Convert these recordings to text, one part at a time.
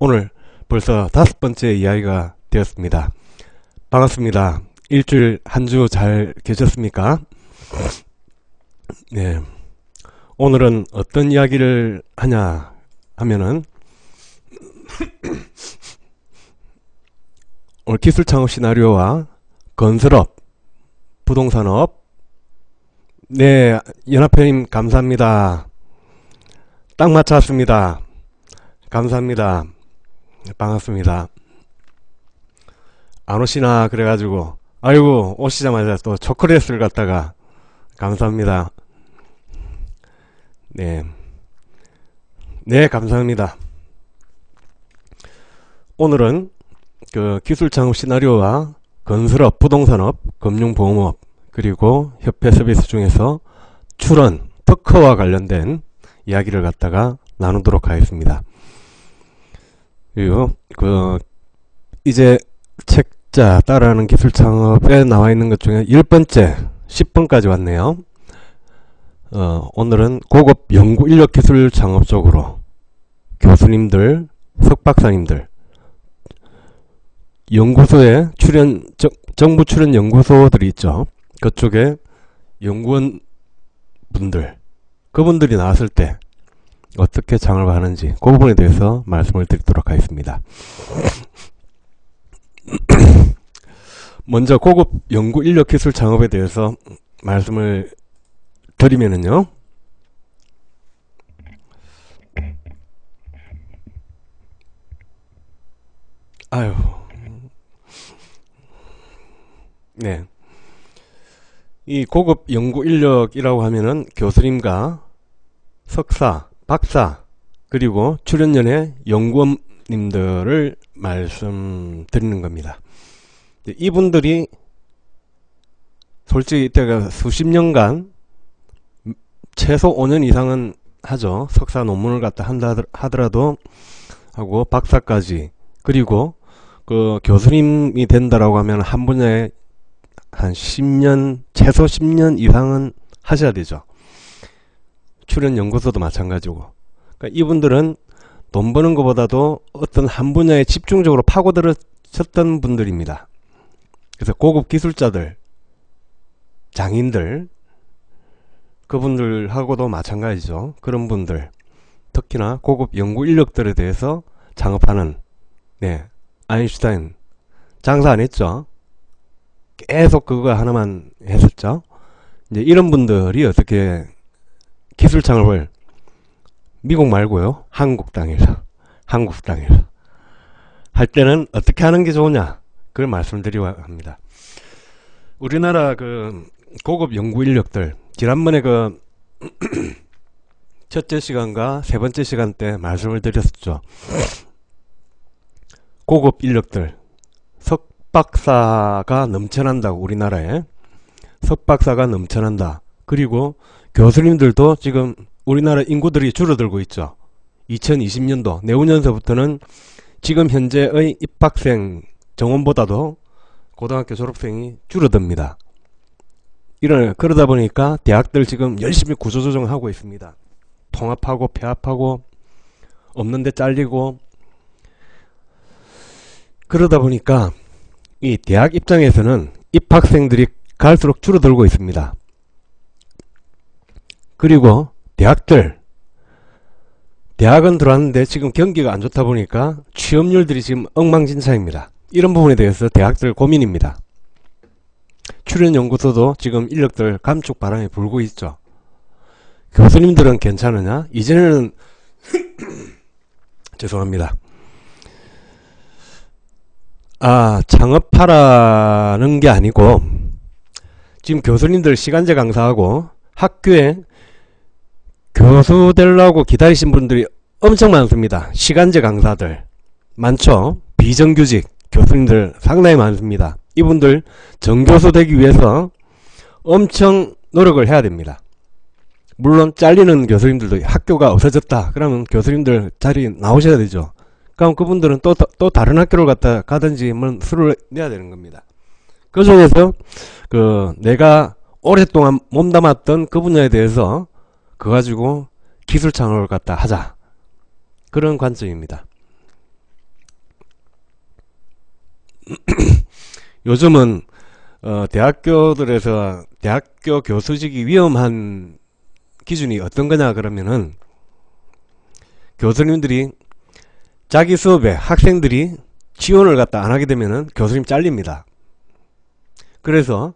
오늘 벌써 5번째 이야기가 되었습니다. 반갑습니다. 일주일 한 주 잘 계셨습니까? 네. 오늘은 어떤 이야기를 하냐 하면은 오늘 기술창업 시나리오와 건설업, 부동산업. 네, 연합회님 감사합니다. 딱 맞췄습니다. 감사합니다. 반갑습니다. 안 오시나 그래가지고 아이고 오시자마자 또 초콜릿을 갖다가 감사합니다. 네, 감사합니다. 오늘은 그 기술창업 시나리오와 건설업, 부동산업, 금융보험업 그리고 협회 서비스 중에서 출원, 특허와 관련된 이야기를 갖다가 나누도록 하겠습니다. 그리고 이제 책자 따라하는 기술창업에 나와 있는 것 중에 10번째 10번까지 왔네요. 오늘은 고급 연구 인력 기술 창업 쪽으로 교수님들, 석박사님들, 연구소에 정부 출연 연구소들이 있죠. 그쪽에 연구원 분들, 그분들이 나왔을 때 어떻게 창업을 하는지 그 부분에 대해서 말씀을 드리도록 하겠습니다. 먼저 고급 연구 인력 기술 창업에 대해서 말씀을 드리면은요, 네. 이 고급 연구 인력이라고 하면은 교수님과 석사, 박사, 그리고 출연연의 연구원님들을 말씀드리는 겁니다. 이분들이 솔직히 이때가 수십 년간 최소 5년 이상은 하죠. 석사 논문을 갖다 한다 하더라도 하고 박사까지, 그리고 그 교수님이 된다라고 하면 한 분야에 한 10년, 최소 10년 이상은 하셔야 되죠. 출연 연구소도 마찬가지고. 그러니까 이분들은 돈 버는 것보다도 어떤 한 분야에 집중적으로 파고들었던 분들입니다. 그래서 고급 기술자들, 장인들, 그분들하고도 마찬가지죠. 그런 분들, 특히나 고급 연구 인력들에 대해서 창업하는, 네, 아인슈타인 장사 안 했죠. 계속 그거 하나만 했었죠. 이제 이런 분들이 어떻게 기술 창업을 미국 말고요, 한국 땅에서 할 때는 어떻게 하는 게 좋으냐, 그걸 말씀드리려 합니다. 우리나라 그 고급 연구 인력들, 지난번에 그 첫째 시간과 세 번째 시간 때 말씀을 드렸었죠. 고급 인력들, 석박사가 넘쳐난다고. 우리나라에 석박사가 넘쳐난다. 그리고 교수님들도 지금 우리나라 인구들이 줄어들고 있죠. 2020년도 내후년서부터는 지금 현재의 입학생 정원보다도 고등학교 졸업생이 줄어듭니다. 그러다 보니까 대학들 지금 열심히 구조조정하고 있습니다. 통합하고 폐합하고 없는데 잘리고. 그러다 보니까 이 대학 입장에서는 입학생들이 갈수록 줄어들고 있습니다. 그리고 대학은 들어왔는데 지금 경기가 안 좋다 보니까 취업률들이 지금 엉망진창입니다. 이런 부분에 대해서 대학들 고민입니다. 출연연구소도 지금 인력들 감축 바람이 불고 있죠. 교수님들은 괜찮으냐? 이제는 죄송합니다. 창업하라는 게 아니고, 지금 교수님들 시간제 강사하고 학교에 교수 되려고 기다리신 분들이 엄청 많습니다. 시간제 강사들 많죠. 비정규직 교수님들 상당히 많습니다. 이분들 정교수 되기 위해서 엄청 노력을 해야 됩니다. 물론 잘리는 교수님들도, 학교가 없어졌다 그러면 교수님들 자리 나오셔야 되죠. 그럼 그분들은 또 다른 학교를 가든지 수를 내야 되는 겁니다. 그 중에서 내가 오랫동안 몸담았던 그 분야에 대해서 그거 가지고 기술 창업을 갖다 하자, 그런 관점입니다. 요즘은 대학교들에서 대학교 교수직이 위험한 기준이 어떤 거냐 그러면은, 교수님들이 자기 수업에 학생들이 지원을 갖다 안 하게 되면은 교수님 잘립니다. 그래서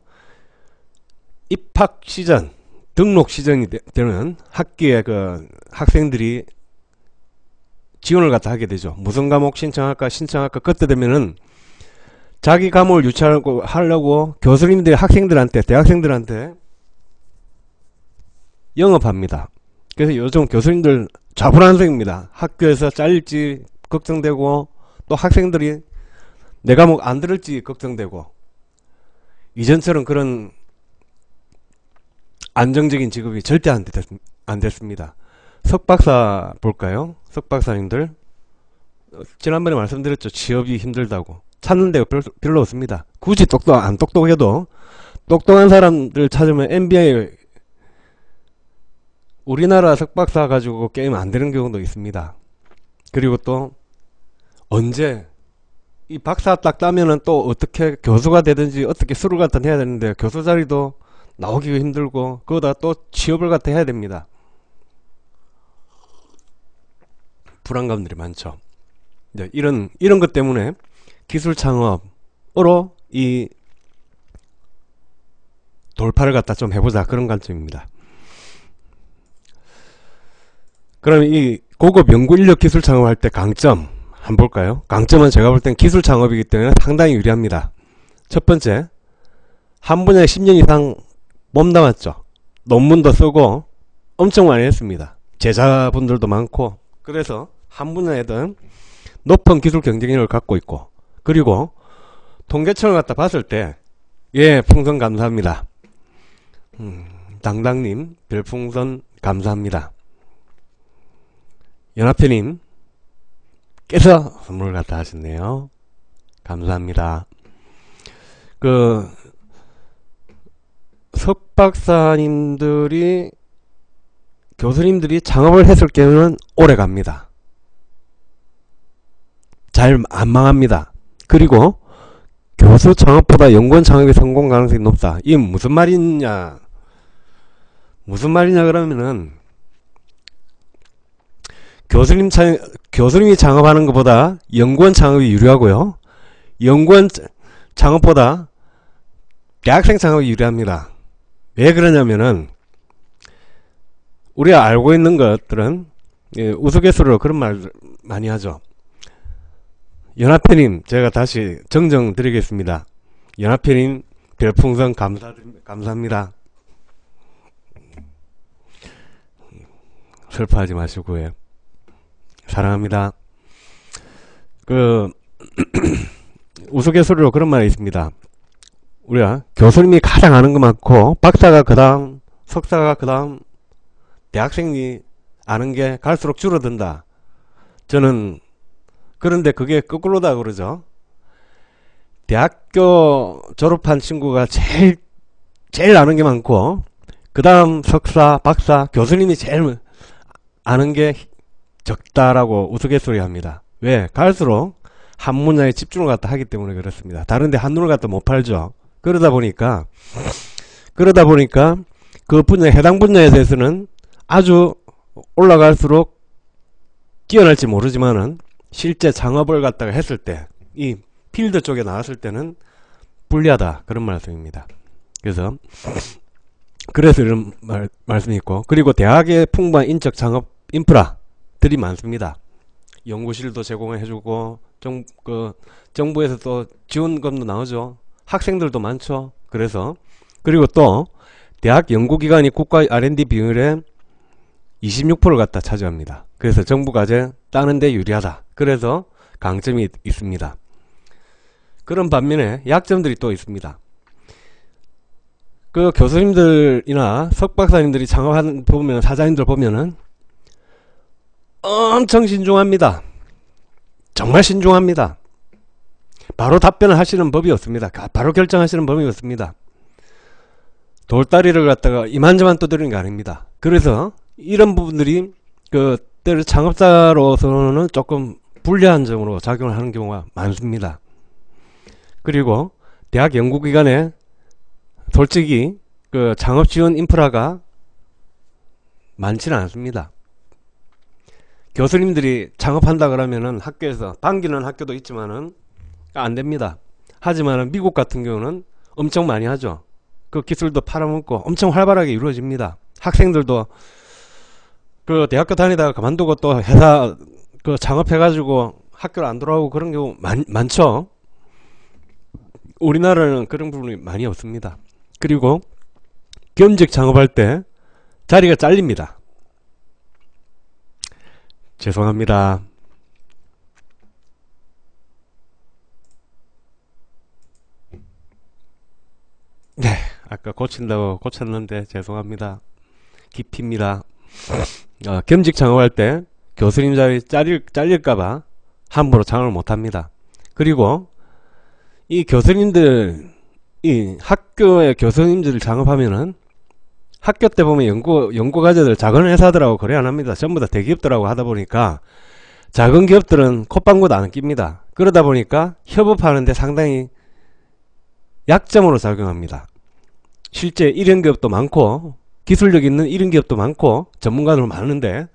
입학 시전, 등록 시전이 되는 학기에 그 학생들이 지원을 갖다 하게 되죠. 무슨 과목 신청할까 그때 되면은 자기 과목을 유치하려고 교수님들이 학생들한테, 대학생들한테 영업합니다. 그래서 요즘 교수님들 좌불안석입니다. 학교에서 잘릴지 걱정되고, 또 학생들이 내 과목 안 들을지 걱정되고, 이전처럼 그런 안정적인 직업이 절대 안 됐습니다. 석박사 볼까요? 석박사님들, 지난번에 말씀드렸죠. 취업이 힘들다고. 찾는 데가 별로 없습니다. 굳이 안 똑똑해도 똑똑한 사람들 찾으면 MBA, 우리나라 석박사 가지고 게임 안 되는 경우도 있습니다. 그리고 또 언제 이 박사 딱 따면은 또 어떻게 교수가 되든지 어떻게 수를 갖다 해야 되는데, 교수 자리도 나오기가 힘들고, 그거다 또 취업을 갖다 해야 됩니다. 불안감들이 많죠. 이제 이런 것 때문에 기술 창업으로 이 돌파를 갖다 좀 해보자, 그런 관점입니다. 그럼 이 고급 연구 인력 기술 창업할 때 강점 한번 볼까요? 강점은 제가 볼 땐 기술 창업이기 때문에 상당히 유리합니다. 첫 번째, 한 분야에 10년 이상 몸담았죠. 논문도 쓰고 엄청 많이 했습니다. 제자분들도 많고, 그래서 한 분야에든 높은 기술 경쟁력을 갖고 있고, 그리고 통계청을 갖다 봤을 때, 예, 풍선 감사합니다. 당당님 별풍선 감사합니다. 연합회님 께서 선물을 갖다 하셨네요. 감사합니다. 그 석박사님들이, 교수님들이 창업을 했을 경우는 오래 갑니다. 잘 안 망합니다. 그리고 교수 창업보다 연구원 창업의 성공 가능성이 높다. 이게 무슨 말이냐 그러면은, 교수님이 창업하는 것보다 연구원 창업이 유리하고요, 연구원 창업보다 대학생 창업이 유리합니다. 왜 그러냐면은, 우리가 알고 있는 것들은 우스갯소리로 그런 말 많이 하죠. 연합회님, 제가 다시 정정 드리겠습니다. 연합회님 별풍선 감사합니다. 슬퍼하지 마시고요. 사랑합니다. 우스갯소리로 그런 말이 있습니다. 우리가 교수님이 가장 아는 거 많고, 박사가 그 다음, 석사가 그 다음, 대학생이 아는 게 갈수록 줄어든다. 저는 그런데 그게 거꾸로다 그러죠. 대학교 졸업한 친구가 제일 아는 게 많고, 그 다음 석사, 박사, 교수님이 제일 아는 게 적다라고 우스갯소리 합니다. 왜? 갈수록 한 분야에 집중을 갖다 하기 때문에 그렇습니다. 다른데 한눈을 갖다 못 팔죠. 그러다 보니까 그 해당 분야에 대해서는 아주 올라갈수록 뛰어날지 모르지만은, 실제 창업을 갖다가 했을 때, 이 필드 쪽에 나왔을 때는 불리하다, 그런 말씀입니다. 그래서 이런 말씀이 있고, 그리고 대학에 풍부한 인적 창업 인프라들이 많습니다. 연구실도 제공해주고, 정부에서 또 지원금도 나오죠. 학생들도 많죠. 그리고 또 대학 연구기관이 국가 R&D 비율의 26%를 갖다 차지합니다. 그래서 정부 과제 따는데 유리하다. 그래서 강점이 있습니다. 그런 반면에 약점들이 또 있습니다. 그 교수님들이나 석박사님들이 창업하는 보면, 사장님들 보면은 엄청 신중합니다. 정말 신중합니다. 바로 답변을 하시는 법이 없습니다. 바로 결정하시는 법이 없습니다. 돌다리를 갖다가 이만저만 떠드리는 게 아닙니다. 그래서 이런 부분들이 때로 창업자로서는 조금 불리한 점으로 작용을 하는 경우가 많습니다. 그리고 대학 연구기관에 솔직히 그 창업지원 인프라가 많지는 않습니다. 교수님들이 창업한다 그러면은 학교에서 반기는 학교도 있지만은 안됩니다. 하지만은 미국 같은 경우는 엄청 많이 하죠. 그 기술도 팔아먹고 엄청 활발하게 이루어집니다. 학생들도 그 대학교 다니다가 그만두고 또 회사 그 창업해가지고 학교를 안 돌아오고 그런 경우 많죠. 우리나라는 그런 부분이 많이 없습니다. 그리고 겸직 창업할 때 자리가 잘립니다. 죄송합니다. 네, 아까 고친다고 고쳤는데 죄송합니다. 깊입니다. 겸직 창업할 때 교수님 자리 잘릴까봐 함부로 창업을 못합니다. 그리고 이 교수님들, 이 학교의 교수님들 창업하면은 학교 때 보면 연구과제들 작은 회사들하고 거래 안 합니다. 전부 다 대기업들하고 하다 보니까 작은 기업들은 콧방구도 안 낍니다. 그러다 보니까 협업하는데 상당히 약점으로 작용합니다. 실제 1인 기업도 많고 기술력 있는 1인 기업도 많고 전문가들 많은데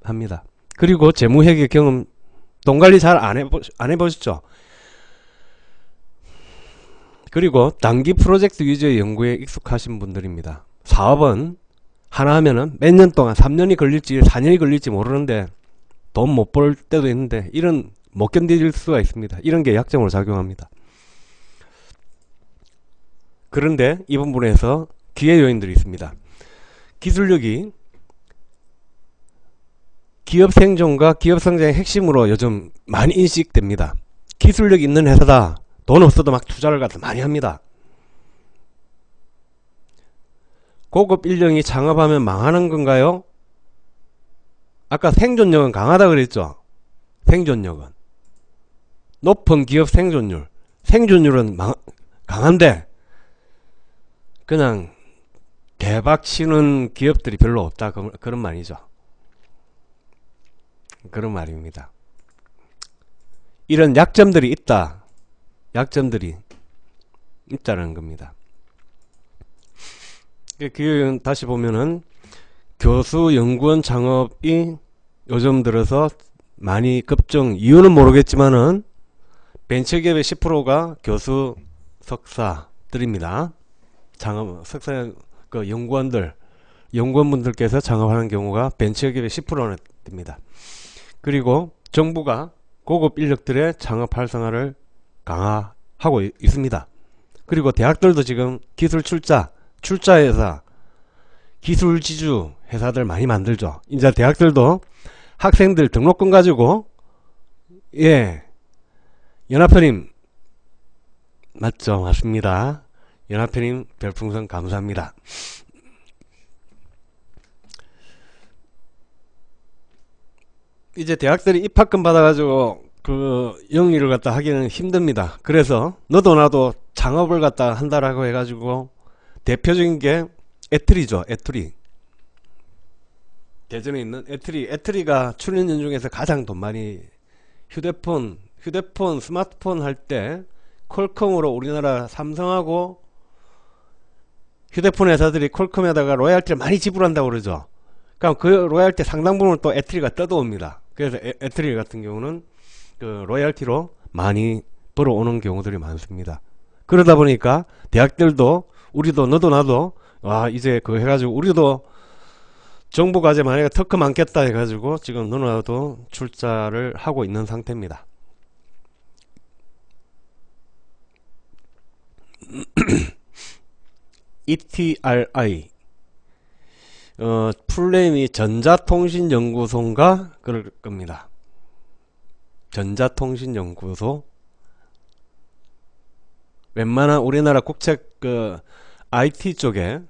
합니다. 그리고 재무회계 경험, 돈 관리 잘 안 해보셨죠? 그리고 단기 프로젝트 위주의 연구에 익숙하신 분들입니다. 사업은 하나 하면은 몇 년 동안 3년이 걸릴지 4년이 걸릴지 모르는데 돈 못 벌 때도 있는데 이런 못 견딜 수가 있습니다. 이런 게 약점으로 작용합니다. 그런데 이 부분에서 기회 요인들이 있습니다. 기술력이 기업 생존과 기업 성장의 핵심으로 요즘 많이 인식됩니다. 기술력 있는 회사다. 돈 없어도 막 투자를 갖다 많이 합니다. 고급 인력이 창업하면 망하는 건가요? 아까 생존력은 강하다 그랬죠? 생존력은 높은 기업 생존율은 강한데 그냥 대박 치는 기업들이 별로 없다, 그런 말이죠. 그런 말입니다. 이런 약점들이 있다는 겁니다. 다시 보면은 교수 연구원 창업이 요즘 들어서 많이 급증, 이유는 모르겠지만은 벤처기업의 10%가 교수 석사들입니다. 석사 연구원분들께서 창업하는 경우가 벤처기업의 10%나 됩니다. 그리고 정부가 고급 인력들의 창업 활성화를 강화하고 있습니다. 그리고 대학들도 지금 기술 출자 회사, 기술 지주 회사들 많이 만들죠. 이제 대학들도 학생들 등록금 가지고 연합회님 맞죠? 맞습니다. 연합회님 별풍선 감사합니다. 이제 대학들이 입학금 받아가지고 그 영위를 갖다 하기는 힘듭니다. 그래서 너도 나도 창업을 갖다 한다라고 해가지고 대표적인 게 애트리죠. 애트리. 대전에 있는 애트리가 출연연 중에서 가장 돈 많이 휴대폰 스마트폰 할 때 퀄컴으로 우리나라 삼성하고 휴대폰 회사들이 퀄컴에다가 로얄티를 많이 지불한다고 그러죠. 그럼 그 로얄티 상당 부분을 또 애트리가 뜯어옵니다. 그래서 애트리 같은 경우는 그 로얄티로 많이 벌어오는 경우들이 많습니다. 그러다 보니까 대학들도 우리도 너도 나도 이제 그거 해가지고 우리도 정부 과제 만약에 특허 많겠다 해가지고 지금 너도 나도 출자를 하고 있는 상태입니다. ETRI 풀네임이 전자통신연구소인가 그럴 겁니다. 전자통신연구소. 웬만한 우리나라 국책 IT 쪽에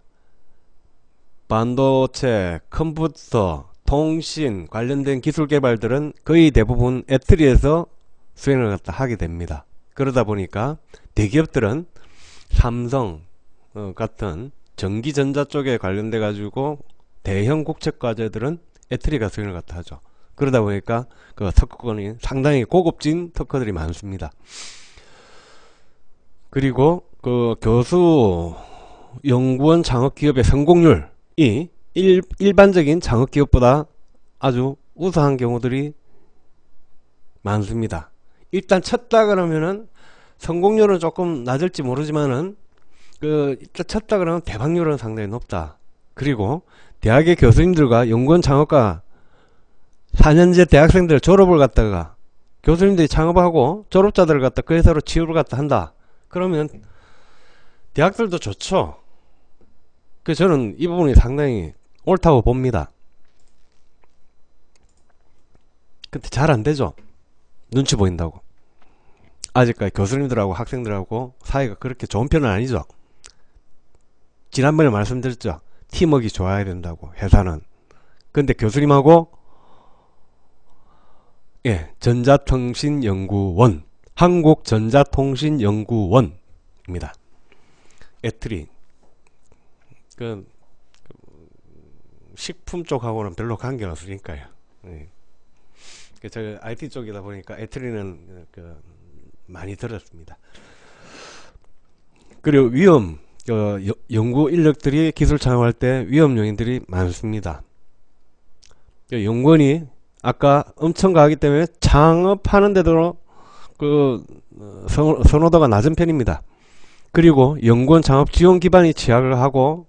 반도체, 컴퓨터, 통신 관련된 기술 개발들은 거의 대부분 애트리에서 수행을 갖다 하게 됩니다. 그러다 보니까 대기업들은 삼성 같은 전기전자 쪽에 관련돼 가지고 대형 국책 과제들은 애트리가 수행을 갖다 하죠. 그러다 보니까 그 특허권이 상당히 고급진 특허들이 많습니다. 그리고 그 교수 연구원 창업기업의 성공률이 일반적인 창업기업보다 아주 우수한 경우들이 많습니다. 일단 쳤다 그러면은 성공률은 조금 낮을지 모르지만은 일단 쳤다 그러면 대박률은 상당히 높다. 그리고 대학의 교수님들과 연구원 창업가 4년제 대학생들 졸업을 갖다가 교수님들이 창업하고 졸업자들을 갖다 그 회사로 취업을 갖다 한다. 그러면 대학들도 좋죠. 그래서 저는 이 부분이 상당히 옳다고 봅니다. 근데 잘 안되죠. 눈치 보인다고. 아직까지 교수님들하고 학생들하고 사이가 그렇게 좋은 편은 아니죠. 지난번에 말씀드렸죠. 팀워크가 좋아야 된다고, 회사는. 근데 교수님하고 전자통신연구원, 한국전자통신연구원입니다. 애트리. 식품 쪽하고는 별로 관계가 없으니까요. 제가 IT 쪽이다 보니까 애트리는 많이 들었습니다. 그리고 위험, 연구 인력들이 기술 창업할 때 위험 요인들이 많습니다. 연구원이 아까 엄청 가기 때문에 창업하는 데도 선호도가 낮은 편입니다. 그리고 연구원 창업 지원 기반이 취약을 하고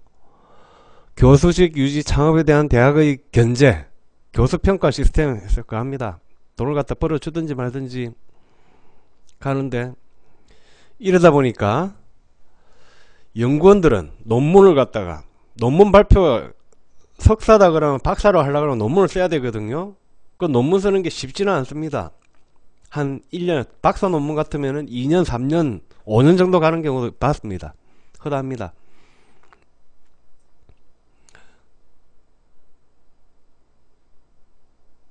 교수직 유지 창업에 대한 대학의 견제, 교수평가 시스템이 있을 거 합니다. 돈을 갖다 벌어주든지 말든지 가는데, 이러다 보니까 연구원들은 논문을 갖다가, 논문 발표 석사다 그러면 박사로 하려고 그러면 논문을 써야 되거든요. 그 논문 쓰는 게 쉽지는 않습니다. 한 1년, 박사 논문 같으면은 2년, 3년, 5년 정도 가는 경우도 봤습니다. 허다합니다.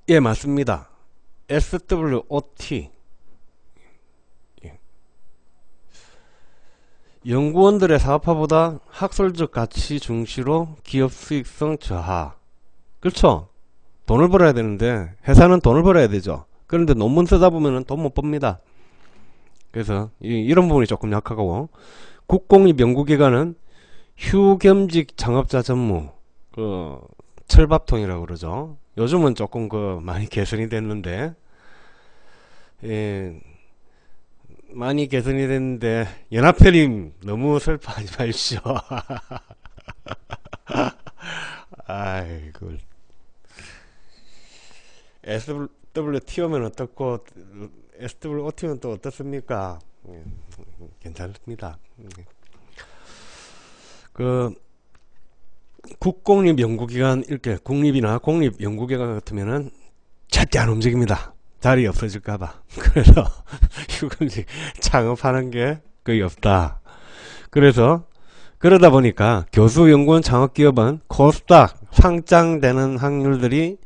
예, 맞습니다. SWOT. 연구원들의 사업화보다 학술적 가치 중시로 기업 수익성 저하. 그렇죠? 돈을 벌어야 되는데, 회사는 돈을 벌어야 되죠. 그런데 논문 쓰다 보면은 돈 못 법니다. 그래서 이런 부분이 조금 약하고, 국공립 연구기관은 휴겸직 창업자 전무, 철밥통이라고 그러죠. 요즘은 조금 많이 개선이 됐는데, 많이 개선이 됐는데, 연합회님 너무 슬퍼하지 마십시오. 아이고. SWT 오면 어떻고, SWOT는 또 어떻습니까? 괜찮습니다. 국공립 연구기관, 이렇게 국립이나 공립 연구기관 같으면은 절대 안 움직입니다. 자리 없어질까봐. 그래서 휴금직 창업하는 게 거의 없다. 그래서 그러다 보니까 교수 연구원 창업기업은 코스닥 상장되는 확률들이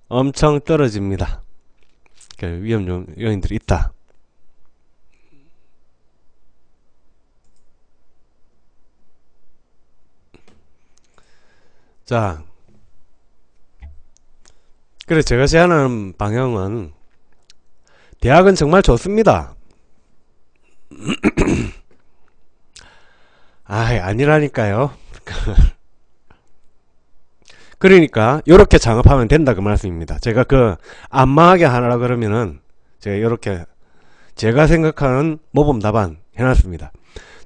엄청 떨어집니다. 위험 요인들이 있다. 자, 그래서 제가 제안하는 방향은, 대학은 정말 좋습니다. 아니라니까요. 그러니까 요렇게 창업하면 된다 그 말씀입니다. 제가 안 망하게 하라 그러면은 제가 요렇게 제가 생각하는 모범 답안 해놨습니다.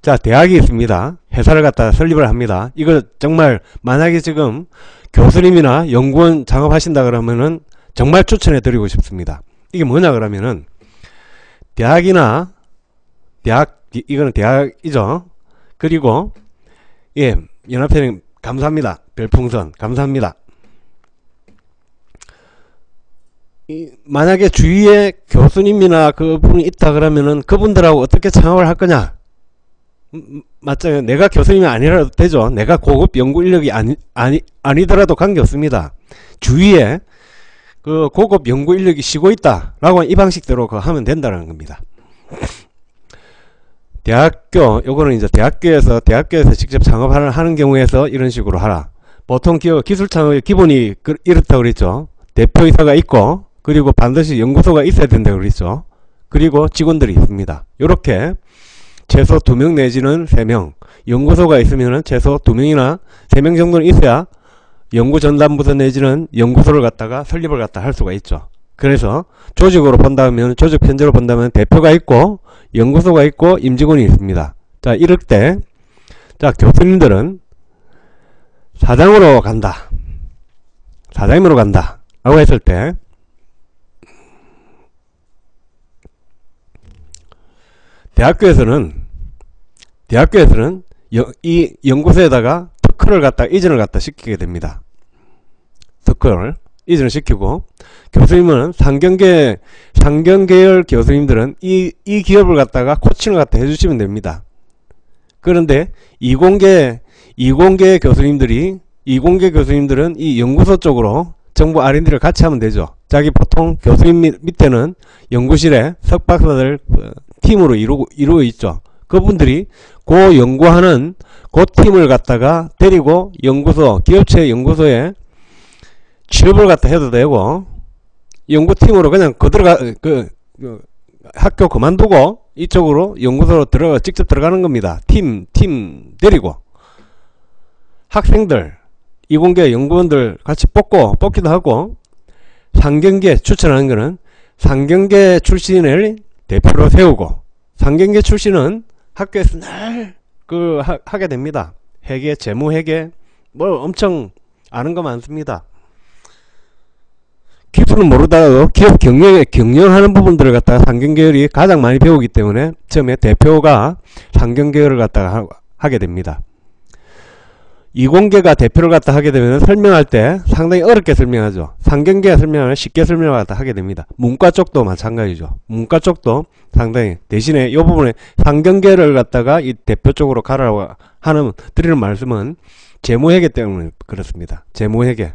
자, 대학이 있습니다. 회사를 갖다 설립을 합니다. 이거 정말 만약에 지금 교수님이나 연구원 창업하신다 그러면은 정말 추천해 드리고 싶습니다. 이게 뭐냐 그러면은, 대학이나 이거는 대학이죠. 그리고 연합회님 감사합니다. 별풍선 감사합니다. 만약에 주위에 교수님이나 그분이 있다 그러면은 그분들하고 어떻게 창업을 할 거냐? 맞죠? 내가 교수님이 아니라도 되죠. 내가 고급 연구 인력이 아니더라도 관계없습니다. 주위에 고급 연구 인력이 쉬고 있다 라고 이 방식대로 하면 된다는 겁니다. 요거는 이제 대학교에서 직접 창업을 하는 경우에서 이런 식으로 하라. 보통 기술 창업의 기본이 이렇다고 그랬죠. 대표이사가 있고, 그리고 반드시 연구소가 있어야 된다고 그랬죠. 그리고 직원들이 있습니다. 요렇게 최소 2명 내지는 3명, 연구소가 있으면은 최소 2명이나 3명 정도는 있어야 연구전담부서 내지는 연구소를 갖다가 설립을 갖다 할 수가 있죠. 그래서 조직으로 본다면, 조직 편제로 본다면 대표가 있고 연구소가 있고 임직원이 있습니다. 자, 이럴 때, 자, 교수님들은 사장으로 간다, 사장님으로 간다 라고 했을 때, 대학교에서는 이 연구소에다가 특허를 갖다 이전을 갖다 시키게 됩니다. 특허를 이전을 시키고, 교수님은 상경계열 교수님들은 이 기업을 갖다가 코칭을 갖다 해주시면 됩니다. 그런데 이공계 교수님들은 이 연구소 쪽으로 정부 R&D를 같이 하면 되죠. 자기 보통 교수님 밑에는 연구실에 석박사들 팀으로 이루어 있죠. 그분들이 그 연구하는 그 팀을 갖다가 데리고 기업체 연구소에 취업을 갖다 해도 되고, 연구팀으로 그냥 학교 그만두고 이쪽으로 연구소로 직접 들어가는 겁니다. 팀 데리고 학생들, 이공계 연구원들 같이 뽑기도 하고, 상경계 추천하는 거는 상경계 출신을 대표로 세우고, 상경계 출신은 학교에서 늘 하게 됩니다. 회계, 재무회계, 뭐 엄청 아는 거 많습니다. 기술은 모르다가도 기업 경영하는 부분들을 갖다가 상경계열이 가장 많이 배우기 때문에 처음에 대표가 상경계열을 갖다가 하게 됩니다. 이공계가 대표를 갖다 하게 되면 설명할 때 상당히 어렵게 설명하죠. 상경계가 설명하면 쉽게 설명을 갖다 하게 됩니다. 문과 쪽도 마찬가지죠. 문과 쪽도 상당히, 대신에 이 부분에 상경계를 갖다가 이 대표 쪽으로 가라고 드리는 말씀은 재무회계 때문에 그렇습니다. 재무회계.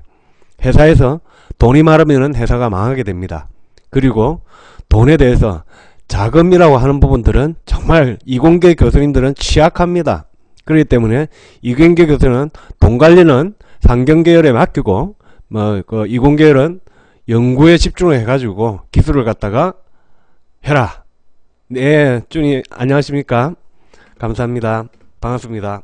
회사에서 돈이 많으면 회사가 망하게 됩니다. 그리고 돈에 대해서 자금이라고 하는 부분들은 정말 이공계 교수님들은 취약합니다. 그렇기 때문에 이공계 교수는 돈 관리는 상경계열에 맡기고, 이공계열은 연구에 집중을 해가지고 기술을 갖다가 해라. 네, 준이 안녕하십니까? 감사합니다. 반갑습니다.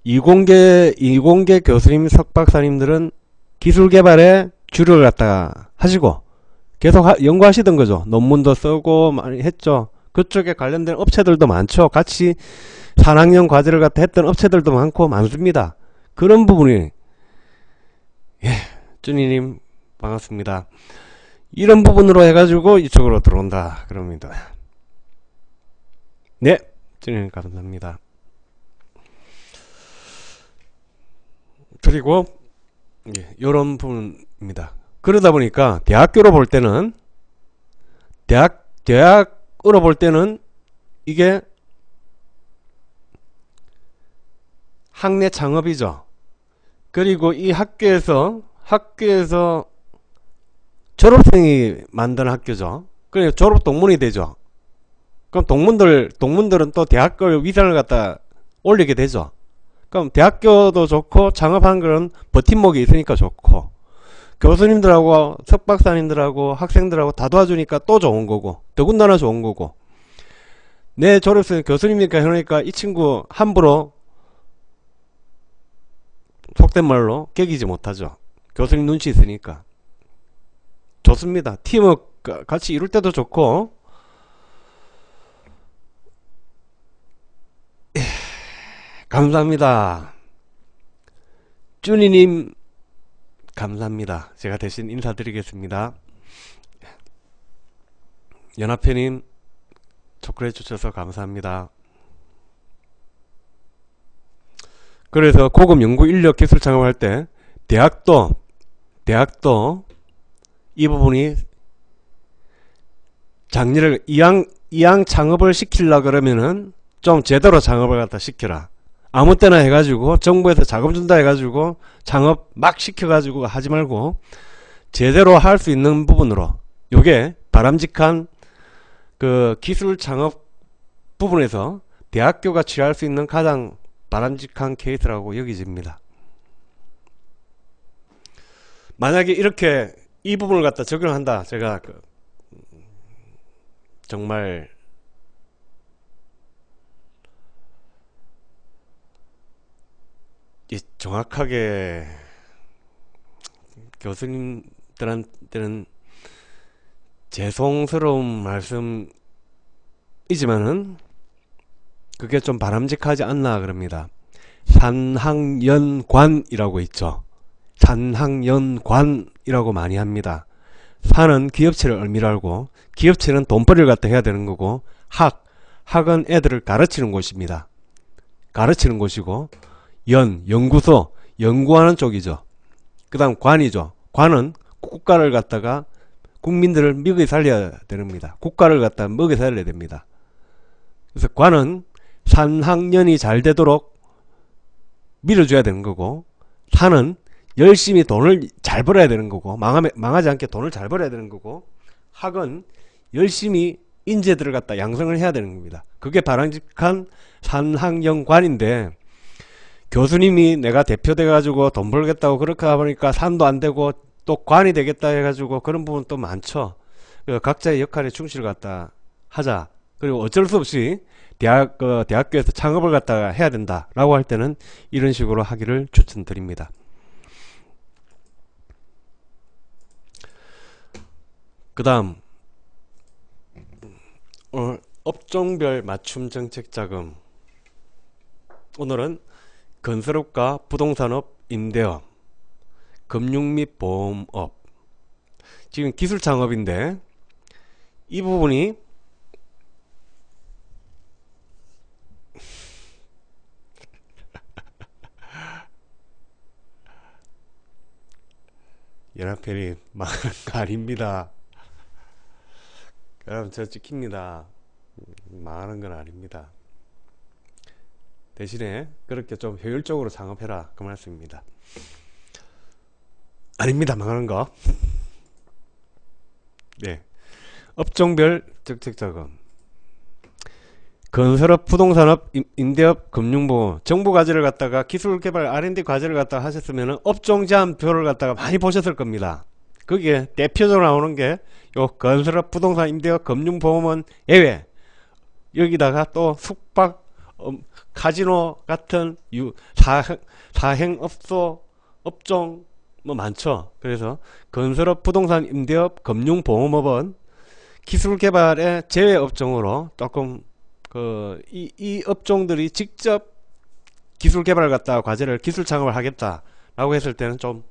이공계 교수님, 석박사님들은 기술 개발에 주력을 갖다가 하시고 계속 연구하시던 거죠. 논문도 쓰고 많이 했죠. 그쪽에 관련된 업체들도 많죠. 같이 산학년 과제를 갖다 했던 업체들도 많습니다. 그런 부분이, 준이님 반갑습니다. 이런 부분으로 해가지고 이쪽으로 들어온다 그럽니다. 네, 준이님 감사합니다. 그리고 이런 부분입니다. 그러다 보니까 대학교로 볼 때는 대학으로 볼 때는 이게 학내 창업이죠. 그리고 이 학교에서 졸업생이 만드는 학교죠. 그래서 졸업 동문이 되죠. 그럼 동문들은 또 대학교 위상을 갖다 올리게 되죠. 그럼 대학교도 좋고 창업한 거는 버팀목이 있으니까 좋고, 교수님들하고 석박사님들하고 학생들하고 다 도와주니까 또 좋은 거고, 더군다나 좋은 거고, 내 졸업생 교수님이니까 그러니까 이 친구 함부로 속된 말로 개기지 못하죠. 교수님 눈치 있으니까 좋습니다. 팀워크 같이 이룰 때도 좋고. 감사합니다. 쭈니님 감사합니다. 제가 대신 인사드리겠습니다. 연합회님 초콜릿 주셔서 감사합니다. 그래서 고급 연구 인력 기술 창업할 때 대학도 이 부분이 장려를 이왕 창업을 시키려 그러면은 좀 제대로 창업을 갖다 시켜라. 아무 때나 해가지고 정부에서 자금 준다 해가지고 창업 막 시켜가지고 하지 말고 제대로 할 수 있는 부분으로, 요게 바람직한 그 기술 창업 부분에서 대학교가 취할 수 있는 가장 바람직한 케이스라고 여기집니다. 만약에 이렇게 이 부분을 갖다 적용한다, 제가 정말 정확하게 교수님들한테는 죄송스러운 말씀이지만은 그게 좀 바람직하지 않나 그럽니다. 산학연관이라고 있죠. 산학연관이라고 많이 합니다. 산은 기업체를 의미하고 기업체는 돈벌이를 갖다 해야 되는 거고 학은 애들을 가르치는 곳입니다. 가르치는 곳이고 연구소 연구하는 쪽이죠. 그 다음 관이죠. 관은 국가를 갖다가 국민들을 먹여 살려야 됩니다. 국가를 갖다가 먹여 살려야 됩니다. 그래서 관은 산학연이 잘 되도록 밀어줘야 되는 거고 산은 열심히 돈을 잘 벌어야 되는 거고 망하지 않게 돈을 잘 벌어야 되는 거고 학은 열심히 인재들을 갖다 양성을 해야 되는 겁니다. 그게 바람직한 산학연관인데 교수님이 내가 대표돼 가지고 돈 벌겠다고 그렇게 하보니까 산도 안 되고 또 관이 되겠다 해가지고 그런 부분 또 많죠. 각자의 역할에 충실을 갖다 하자. 그리고 어쩔 수 없이 대학교에서 창업을 갖다가 해야 된다 라고 할 때는 이런 식으로 하기를 추천드립니다. 그 다음 업종별 맞춤 정책 자금. 오늘은 건설업과 부동산업, 임대업, 금융 및 보험업. 지금 기술 창업인데 이 부분이 연합회리 망하는 거 아닙니다. 여러분 저 찍힙니다. 망하는 건 아닙니다. 대신에 그렇게 좀 효율적으로 창업해라 그 말씀입니다. 아닙니다. 망하는 거. 네. 업종별 정책자금. 건설업, 부동산업, 임대업, 금융보험. 정부 과제를 갖다가 기술개발 R&D 과제를 갖다가 하셨으면 업종 제한표를 갖다가 많이 보셨을 겁니다. 거기에 대표적으로 나오는 게 요 건설업, 부동산, 임대업, 금융보험은 예외. 여기다가 또 숙박, 카지노 같은 사행업소, 업종 뭐 많죠. 그래서 건설업, 부동산, 임대업, 금융보험업은 기술개발의 제외 업종으로 조금 이 업종들이 직접 기술개발 갖다가 과제를 기술 창업을 하겠다 라고 했을 때는 좀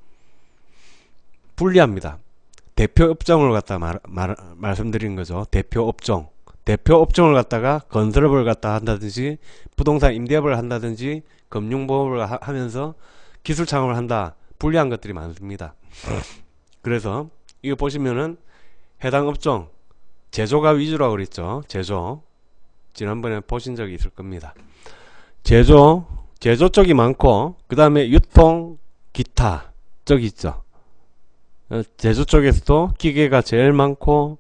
불리합니다. 대표 업종을 갖다 말씀드리는 거죠. 대표 업종을 갖다가 건설업을 갖다 한다든지 부동산 임대업을 한다든지 금융보험을 하면서 기술 창업을 한다. 불리한 것들이 많습니다. 그래서 이거 보시면은 해당 업종 제조가 위주라고 그랬죠. 제조 지난번에 보신 적이 있을 겁니다. 제조 쪽이 많고 그 다음에 유통 기타 쪽이 있죠. 제조 쪽에서도 기계가 제일 많고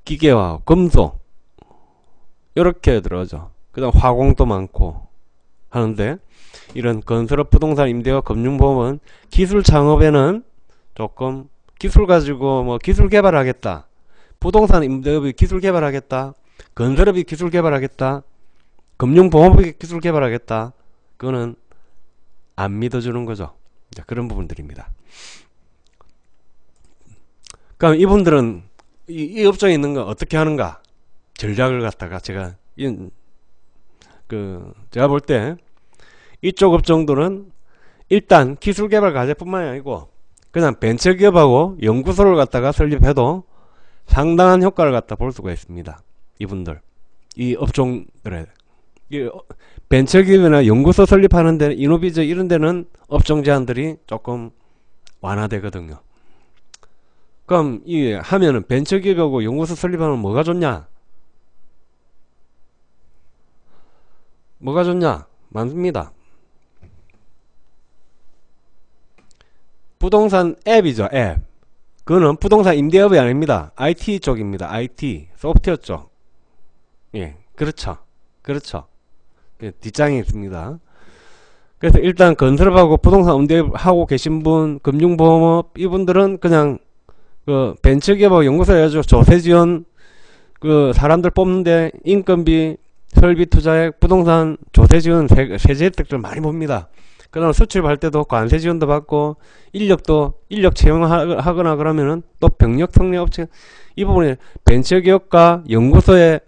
기계와 금속 이렇게 들어오죠. 그 다음 화공도 많고 하는데 이런 건설업, 부동산, 임대업, 금융보험은 기술 창업에는 조금 기술 가지고 뭐 기술 개발하겠다, 부동산 임대업이 기술 개발하겠다, 건설업이 기술 개발하겠다, 금융보험업이 기술 개발하겠다, 그거는 안 믿어주는 거죠. 그런 부분들입니다. 그럼 이분들은 이 업종에 있는 거 어떻게 하는가 전략을 갖다가 제가 볼 때 이쪽 업종들은 일단 기술개발 과제뿐만이 아니고 그냥 벤처기업하고 연구소를 갖다가 설립해도 상당한 효과를 갖다 볼 수가 있습니다. 이분들 이 업종들에 벤처기업이나 연구소 설립하는 데는 이노비즈 이런 데는 업종 제한들이 조금 완화되거든요. 그럼 이 하면은 벤처기업하고 연구소 설립하면 뭐가 좋냐? 뭐가 좋냐? 많습니다. 부동산 앱이죠. 앱. 그거는 부동산 임대업이 아닙니다. IT 쪽입니다. IT 소프트웨어 쪽. 예, 그렇죠. 예, 뒷장에 있습니다. 그래서 일단 건설업하고 부동산 임대업 하고 계신 분, 금융보험업 이분들은 그냥 벤처기업하고 연구소 해가지고 조세지원 그 사람들 뽑는데 인건비, 설비 투자액, 부동산 조세 지원, 세제 혜택들 많이 봅니다. 그다음 수출할 때도 관세 지원도 받고 인력 채용하거나 그러면은 또 병력 특례 업체, 이 부분에 벤처기업과 연구소에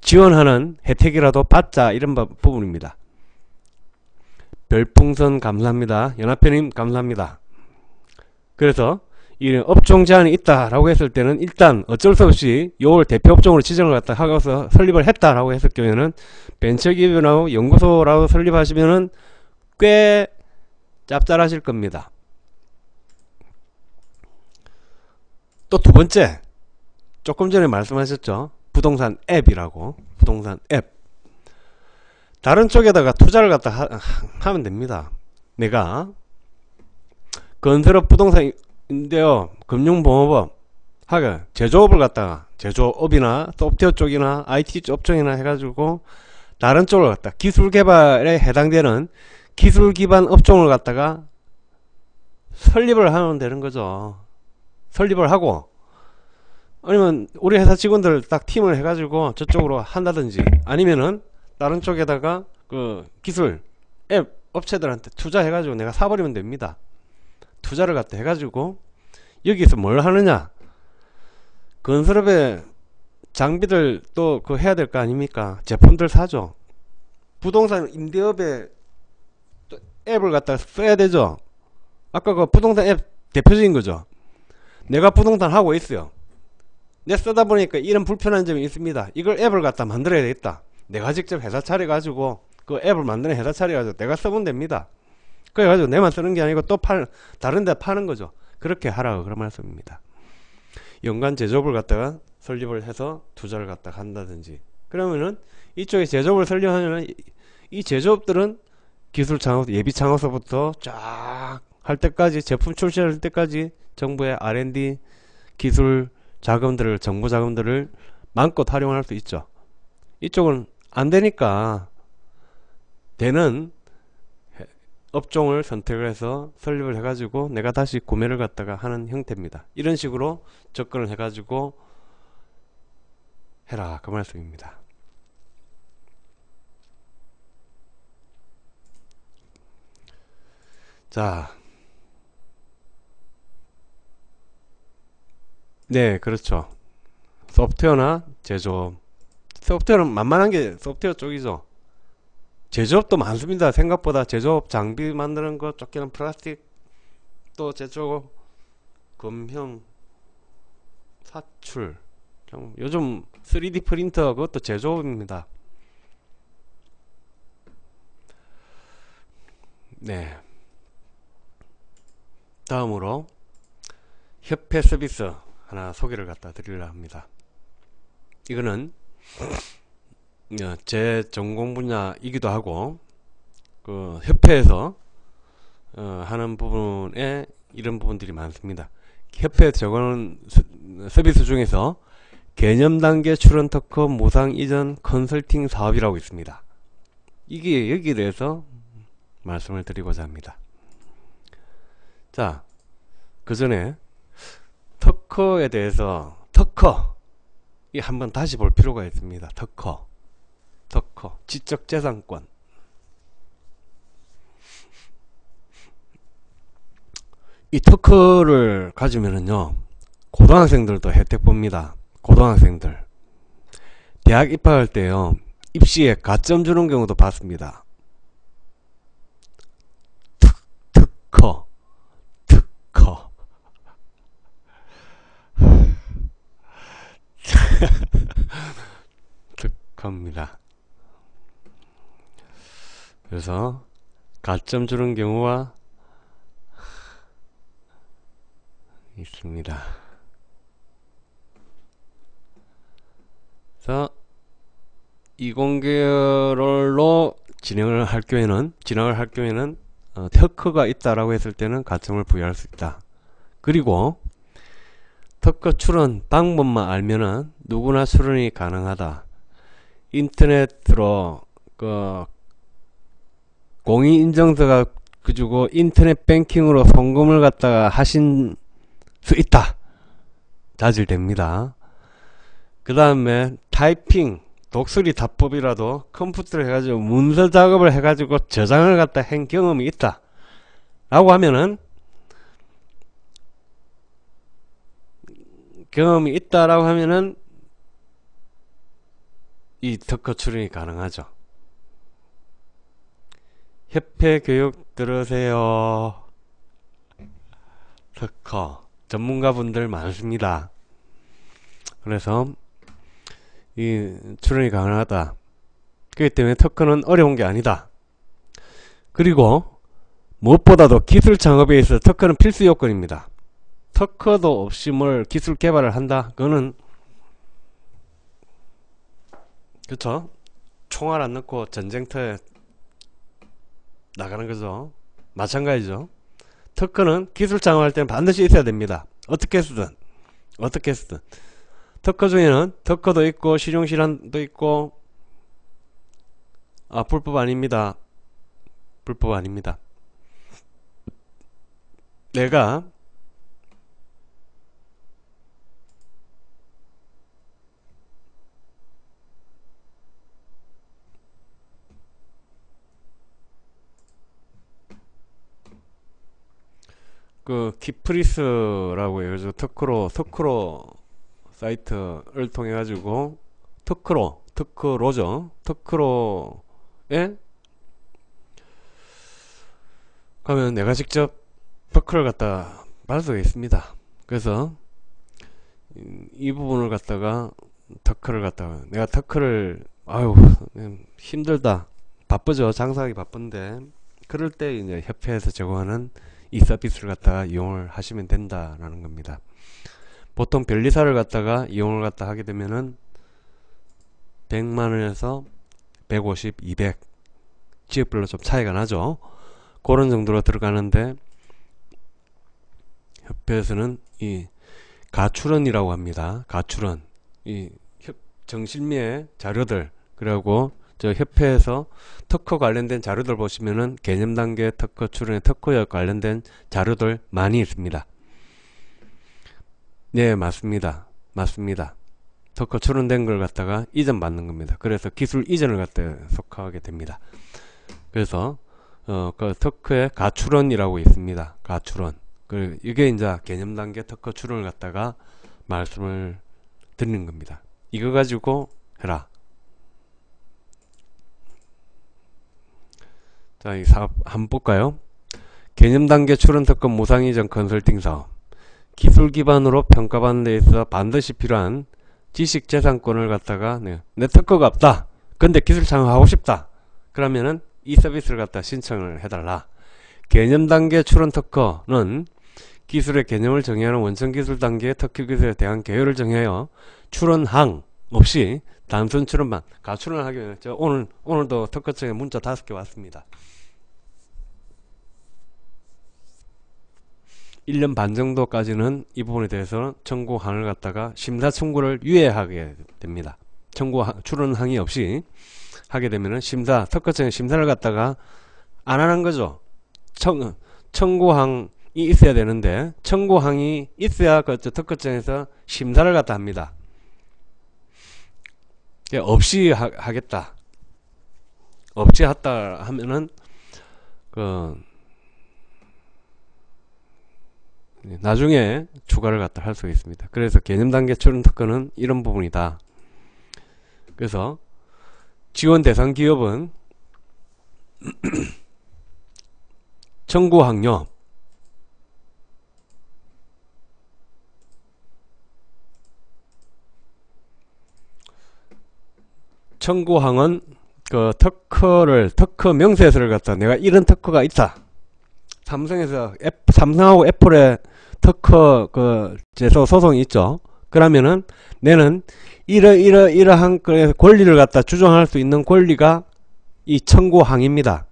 지원하는 혜택이라도 받자, 이런 부분입니다. 별풍선 감사합니다. 연합회님 감사합니다. 그래서 이 업종 제한이 있다라고 했을 때는 일단 어쩔 수 없이 요걸 대표 업종으로 지정을 갖다 하고서 설립을 했다라고 했을 경우에는 벤처기업이나 연구소라고 설립하시면은 꽤 짭짤하실 겁니다. 또 두 번째, 조금 전에 말씀하셨죠. 부동산 앱이라고. 부동산 앱. 다른 쪽에다가 투자를 갖다 하면 됩니다. 내가 건설업 부동산인데요, 금융보호법 하가 제조업을 갖다가, 제조업이나 소프트웨어 쪽이나 IT 업종이나 해가지고 다른 쪽을 갖다 기술 개발에 해당되는 기술 기반 업종을 갖다가 설립을 하면 되는 거죠. 설립을 하고, 아니면 우리 회사 직원들 딱 팀을 해가지고 저쪽으로 한다든지, 아니면은 다른 쪽에다가 그 기술 앱 업체들한테 투자해가지고 내가 사버리면 됩니다. 투자를 갖다 해가지고 여기서 뭘 하느냐, 건설업에 장비들 또 그 해야 될 거 아닙니까? 제품들 사죠. 부동산 임대업에 또 앱을 갖다 써야 되죠. 아까 그 부동산 앱 대표적인 거죠. 내가 부동산 하고 있어요. 내 쓰다 보니까 이런 불편한 점이 있습니다. 이걸 앱을 갖다 만들어야 되겠다. 내가 직접 회사 차려가지고 그 앱을 만드는 회사 차려가지고 내가 쓰면 됩니다. 그래가지고 내만 쓰는 게 아니고 또 다른 데 파는 거죠. 그렇게 하라고 그런 말씀입니다. 연간 제조업을 갖다가 설립을 해서 투자를 갖다가 한다든지, 그러면은 이쪽에 제조업을 설립하면은 이 제조업들은 기술 창업, 예비 창업서부터 쫙 할 때까지, 제품 출시할 때까지 정부의 R&D 기술 자금들을, 정부 자금들을 마음껏 활용할 수 있죠. 이쪽은 안 되니까 되는 업종을 선택을 해서 설립을 해가지고 내가 다시 구매를 갖다가 하는 형태입니다. 이런 식으로 접근을 해가지고 해라, 그 말씀입니다. 자, 네, 그렇죠. 소프트웨어나 제조업, 소프트웨어는 만만한 게 소프트웨어 쪽이죠. 제조업도 많습니다. 생각보다 제조업 장비 만드는 거, 쫓기는 플라스틱, 또 제조업, 금형, 사출, 요즘 3D 프린터, 그것도 제조업입니다. 네. 다음으로 협회 서비스 하나 소개를 갖다 드리려 합니다. 이거는 제 전공 분야이기도 하고, 그 협회에서 하는 부분에 이런 부분들이 많습니다. 협회에 적어놓은 서비스 중에서 개념 단계 출원 특허 무상 이전 컨설팅 사업이라고 있습니다. 이게 여기에 대해서 말씀을 드리고자 합니다. 자, 그 전에 특허에 대해서, 특허 이 한번 다시 볼 필요가 있습니다. 특허, 지적재산권. 이 특허를 가지면은요, 고등학생들도 혜택 봅니다. 고등학생들 대학 입학할 때요, 입시에 가점 주는 경우도 봤습니다. 특허 특허입니다. 그래서 가점 주는 경우가 있습니다. 그래서 20개월로 진행을 할 경우에는 특허가 있다라고 했을 때는 가점을 부여할 수 있다. 그리고 특허 출원 방법만 알면은 누구나 출원이 가능하다. 인터넷으로 그 공인인증서가 그주고 인터넷 뱅킹으로 송금을 갖다가 하신 수 있다. 자질됩니다. 그 다음에 타이핑, 독수리 답법이라도 컴퓨터를 해가지고 문서 작업을 해가지고 저장을 갖다 한 경험이 있다 라고 하면은, 이 특허 출원이 가능하죠. 협회 교육 들으세요. 특허 전문가분들 많습니다. 그래서 이 출원이 가능하다. 그렇기 때문에 특허는 어려운 게 아니다. 그리고 무엇보다도 기술 창업에 있어서 특허는 필수 요건입니다. 특허도 없이 뭘 기술 개발을 한다? 그거는 그쵸? 총알 안 넣고 전쟁터에 나가는 거죠. 마찬가지죠. 특허는 기술 창업할 때는 반드시 있어야 됩니다. 어떻게 쓰든 특허 중에는 특허도 있고 실용실현도 있고, 불법 아닙니다. 내가 그 키프리스라고 해가지고 특허로 사이트를 통해 가지고 특허로에 가면 내가 직접 특허를 갖다 받을 수가 있습니다. 그래서 이 부분을 갖다가 내가 특허를 힘들다, 바쁘죠. 장사하기 바쁜데 그럴 때 이제 협회에서 제공하는 이 서비스를 갖다가 이용을 하시면 된다라는 겁니다. 보통 변리사를 갖다가 이용을 갖다 하게 되면은 100만원에서 150, 200 지역별로 좀 차이가 나죠. 그런 정도로 들어가는데, 협회에서는 이 가출원이라고 합니다. 가출원, 이 정실미의 자료들, 그리고 저 협회에서 특허 관련된 자료들 보시면은 개념단계 특허 출원의 특허에 관련된 자료들 많이 있습니다. 네, 맞습니다. 특허 출원된 걸 갖다가 이전 받는 겁니다. 그래서 기술 이전을 갖다 속하게 됩니다. 그래서 그 특허의 가출원이라고 있습니다. 가출원. 이게 이제 개념단계 특허 출원을 갖다가 말씀을 드리는 겁니다. 이거 가지고 해라. 자, 이 사업 한번 볼까요? 개념단계 출원 특허 무상 이전 컨설팅 사업. 기술 기반으로 평가받는 데 있어 반드시 필요한 지식재산권을 갖다가 내 특허가 없다. 근데 기술 창업하고 싶다. 그러면은 이 서비스를 갖다 신청을 해달라. 개념단계 출원 특허는 기술의 개념을 정의하는 원천기술 단계의 특허 기술에 대한 개요를 정하여 출원항 없이 단순 출원만, 가출원을 하기 위해 오늘도 특허청에 문자 5개 왔습니다. 1년 반 정도까지는 이 부분에 대해서 청구항을 갖다가 심사 청구를 유예하게 됩니다. 출원항이 없이 하게 되면은 특허청에 심사를 갖다가 안 하는 거죠. 청구항이 있어야 되는데, 청구항이 있어야 그 특허청에서 심사를 갖다 합니다. 없이 하겠다. 없이 했다 하면은 나중에 추가를 갖다 할 수 있습니다. 그래서 개념단계 출원 특허는 이런 부분이다. 그래서 지원 대상 기업은 청구항요, 청구항은 그 특허 명세서를 갖다 내가 이런 특허가 있다. 삼성하고 애플의 특허 제소 소송이 있죠. 그러면은 내는 이러한 권리를 갖다 주장할 수 있는 권리가 이 청구항입니다.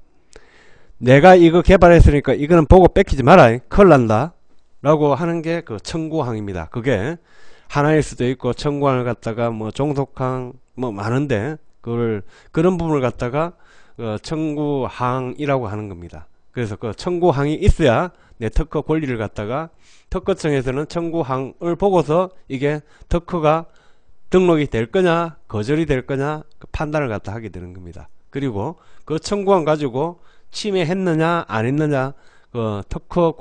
내가 이거 개발했으니까 이거는 보고 뺏기지 마라. 큰일 난다. 라고 하는 게 그 청구항입니다. 그게 하나일 수도 있고, 청구항을 갖다가 뭐 종속항 뭐 많은데, 그런 부분을 갖다가 청구항이라고 하는 겁니다. 그래서 그 청구항이 있어야 내 특허 권리를 갖다가 특허청에서는 청구항을 보고서 이게 특허가 등록이 될 거냐 거절이 될 거냐 그 판단을 갖다 하게 되는 겁니다. 그리고 그 청구한 가지고 침해했느냐 안 했느냐 그 특허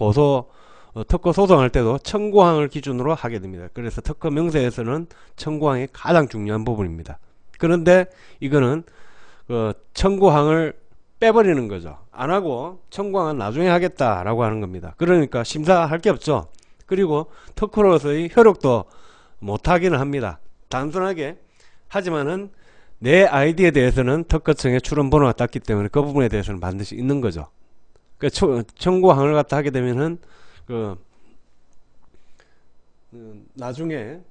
소송할 때도 청구항을 기준으로 하게 됩니다. 그래서 특허 명세에서는 청구항이 가장 중요한 부분입니다. 그런데 이거는 그 청구항을 빼버리는 거죠. 안 하고 청구항은 나중에 하겠다라고 하는 겁니다. 그러니까 심사할 게 없죠. 그리고 특허로서의 효력도 못하기는 합니다. 단순하게 하지만은 내 아이디에 대해서는 특허청에 출원번호가 땄기 때문에 그 부분에 대해서는 반드시 있는 거죠. 그 청구항을 갖다 하게 되면은 나중에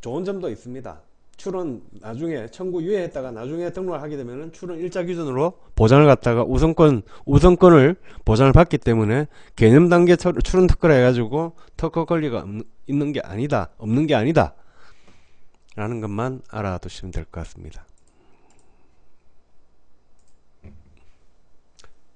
좋은 점도 있습니다. 출원 나중에 청구 유예했다가 나중에 등록을 하게 되면은 출원 일자 기준으로 보장을 갖다가 우선권을 보장을 받기 때문에 개념 단계 출원 특허를 해가지고 특허 권리가 있는 게 아니다, 없는 게 아니다 라는 것만 알아두시면 될 것 같습니다.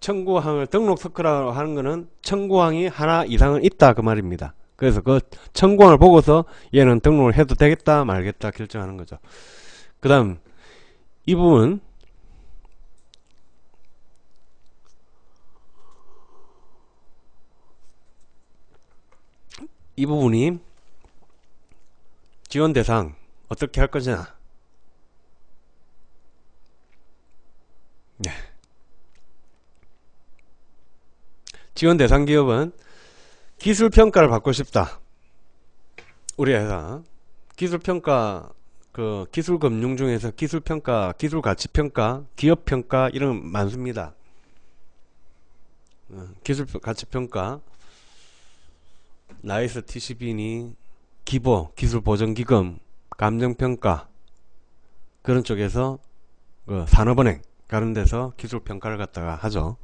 청구항을 등록 특허라고 하는 거는 청구항이 하나 이상은 있다 그 말입니다. 그래서 그 청구항을 보고서 얘는 등록을 해도 되겠다 말겠다 결정하는 거죠. 그 다음 이 부분 이 부분이 지원 대상 어떻게 할 거냐. 네. 지원 대상 기업은 기술평가를 받고 싶다. 우리 회사 기술평가 그 기술금융 중에서 기술평가, 기술가치평가, 기업평가 이런 거 많습니다. 기술가치평가 나이스 TCB니 기보, 기술보전기금, 감정평가 그런 쪽에서 그 산업은행 그런 데서 기술평가를 갖다가 하죠.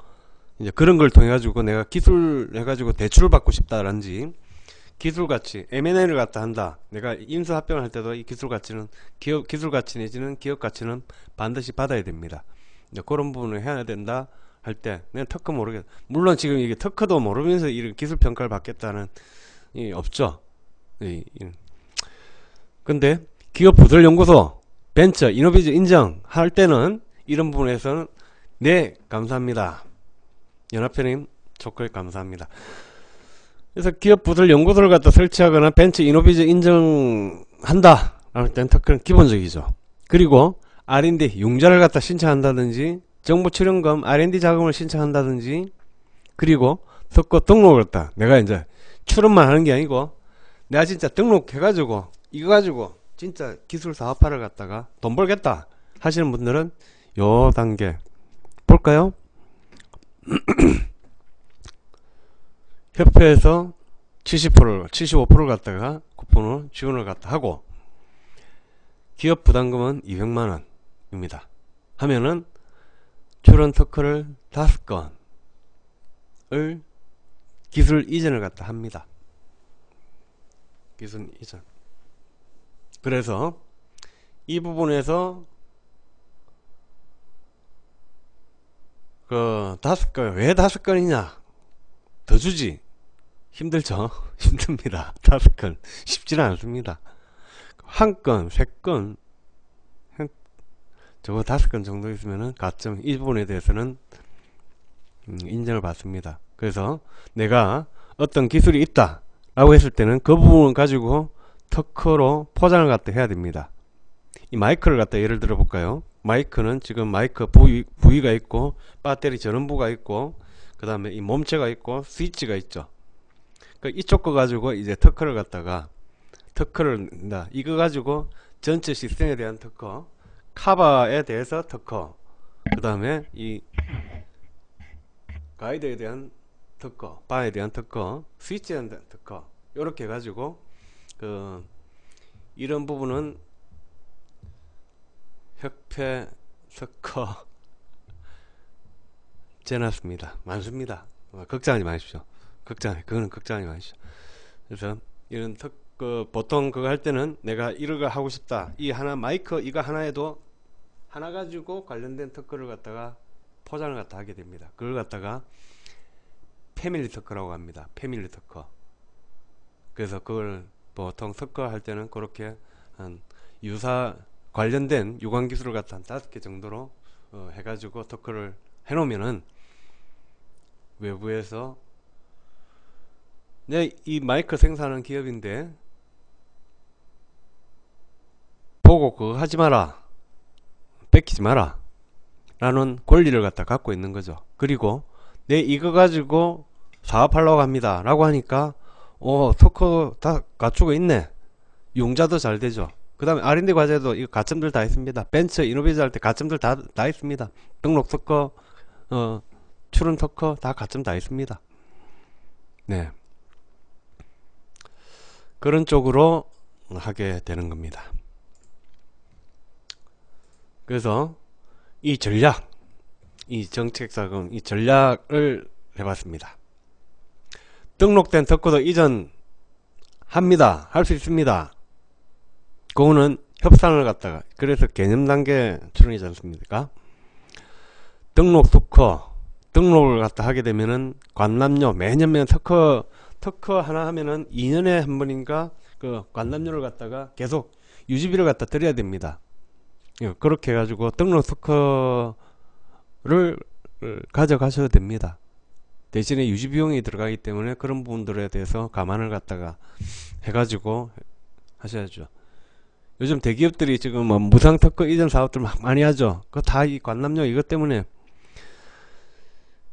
이제 그런 걸 통해 가지고 내가 기술 해가지고 대출을 받고 싶다라든지 기술가치 M&A를 갖다 한다. 내가 인수합병을 할 때도 이 기술가치는 기술가치 내지는 기업가치는 반드시 받아야 됩니다. 이제 그런 부분을 해야 된다 할 때 내가 특허 모르겠. 물론 지금 이게 특허도 모르면서 이런 기술평가를 받겠다는 이 없죠. 근데 기업부설연구소 벤처 이노비즈 인정할 때는 이런 부분에서는 네 감사합니다. 연합회님 조건에 감사합니다. 그래서 기업부설연구소를 갖다 설치하거나 벤처 이노비즈 인정한다 할 때는 특허는 기본적이죠. 그리고 R&D 융자를 갖다 신청한다든지 정부 출연금 R&D 자금을 신청한다든지 그리고 특허 등록을 갖다 내가 이제 출원만 하는 게 아니고 내가 진짜 등록해가지고 이거 가지고 진짜 기술 사업화를 갖다가 돈 벌겠다 하시는 분들은 요 단계 볼까요? 협회에서 70%, 75%를 갖다가 쿠폰을 지원을 갖다 하고 기업 부담금은 200만원입니다. 하면은 출원 특허를 5건을 기술 이전을 갖다 합니다. 기술 이전. 그래서 이 부분에서 그 5건 왜 5건이냐 더 주지 힘들죠. 힘듭니다. 5건 쉽지는 않습니다. 한 건, 3건 저거 5건 정도 있으면은 가점 이 부분에 대해서는 인정을 받습니다. 그래서 내가 어떤 기술이 있다 라고 했을 때는 그 부분을 가지고 특허로 포장을 갖다 해야 됩니다. 이 마이크를 갖다 예를 들어 볼까요? 마이크는 지금 마이크 부위가 있고 배터리 전원부가 있고 그 다음에 이 몸체가 있고 스위치가 있죠. 그러니까 이쪽 거 가지고 이제 특허를 갖다가 이거 가지고 전체 시스템에 대한 특허, 카바에 대해서 특허, 그 다음에 이 가이드에 대한 특허, 바에 대한 특허, 스위치에 대한 특허 이렇게 해가지고 이런 부분은 협회 특허 재놨습니다. 많습니다. 걱정하지 마십시오. 그거는 걱정하지 마십시오. 그래서 이런 보통 그거 할 때는 내가 이런 거 하고 싶다. 이 하나 마이크 이거 하나에도 하나 가지고 관련된 특허를 갖다가 포장을 갖다 하게 됩니다. 그걸 갖다가 패밀리 특허라고 합니다. 패밀리 특허. 그래서 그걸 보통 특허 할 때는 그렇게 한 유사 관련된 유광기술을 갖다 한 5개 정도로 해가지고 특허를 해놓으면은 외부에서 내 이 마이크 생산하는 기업인데 보고 그거 하지 마라, 뺏기지 마라 라는 권리를 갖다 갖고 있는 거죠. 그리고 내 이거 가지고 사업하려고 합니다 라고 하니까 특허 다 갖추고 있네, 융자도 잘 되죠. 그 다음에 R&D 과제도 이거 가점들 다 있습니다. 벤처 이노베이션 할 때 가점들 다 있습니다. 등록 특허, 출원 특허 다 가점 다 있습니다. 네, 그런 쪽으로 하게 되는 겁니다. 그래서 이 전략, 이 정책자금, 이 전략을 해봤습니다. 등록된 특허도 이전합니다. 할 수 있습니다. 그거는 협상을 갖다가, 그래서 개념 단계 출연이지 않습니까? 등록 특허, 등록을 갖다 하게 되면은 관람료, 매년 특허 하나 하면은 2년에 한 번인가 그 관람료를 갖다가 계속 유지비를 갖다 드려야 됩니다. 그렇게 해가지고 등록 특허를 가져가셔도 됩니다. 대신에 유지비용이 들어가기 때문에 그런 부분들에 대해서 감안을 갖다가 해가지고 하셔야죠. 요즘 대기업들이 지금 뭐 무상특허 이전 사업들 많이 하죠. 그거 다 이 관람료 이것 때문에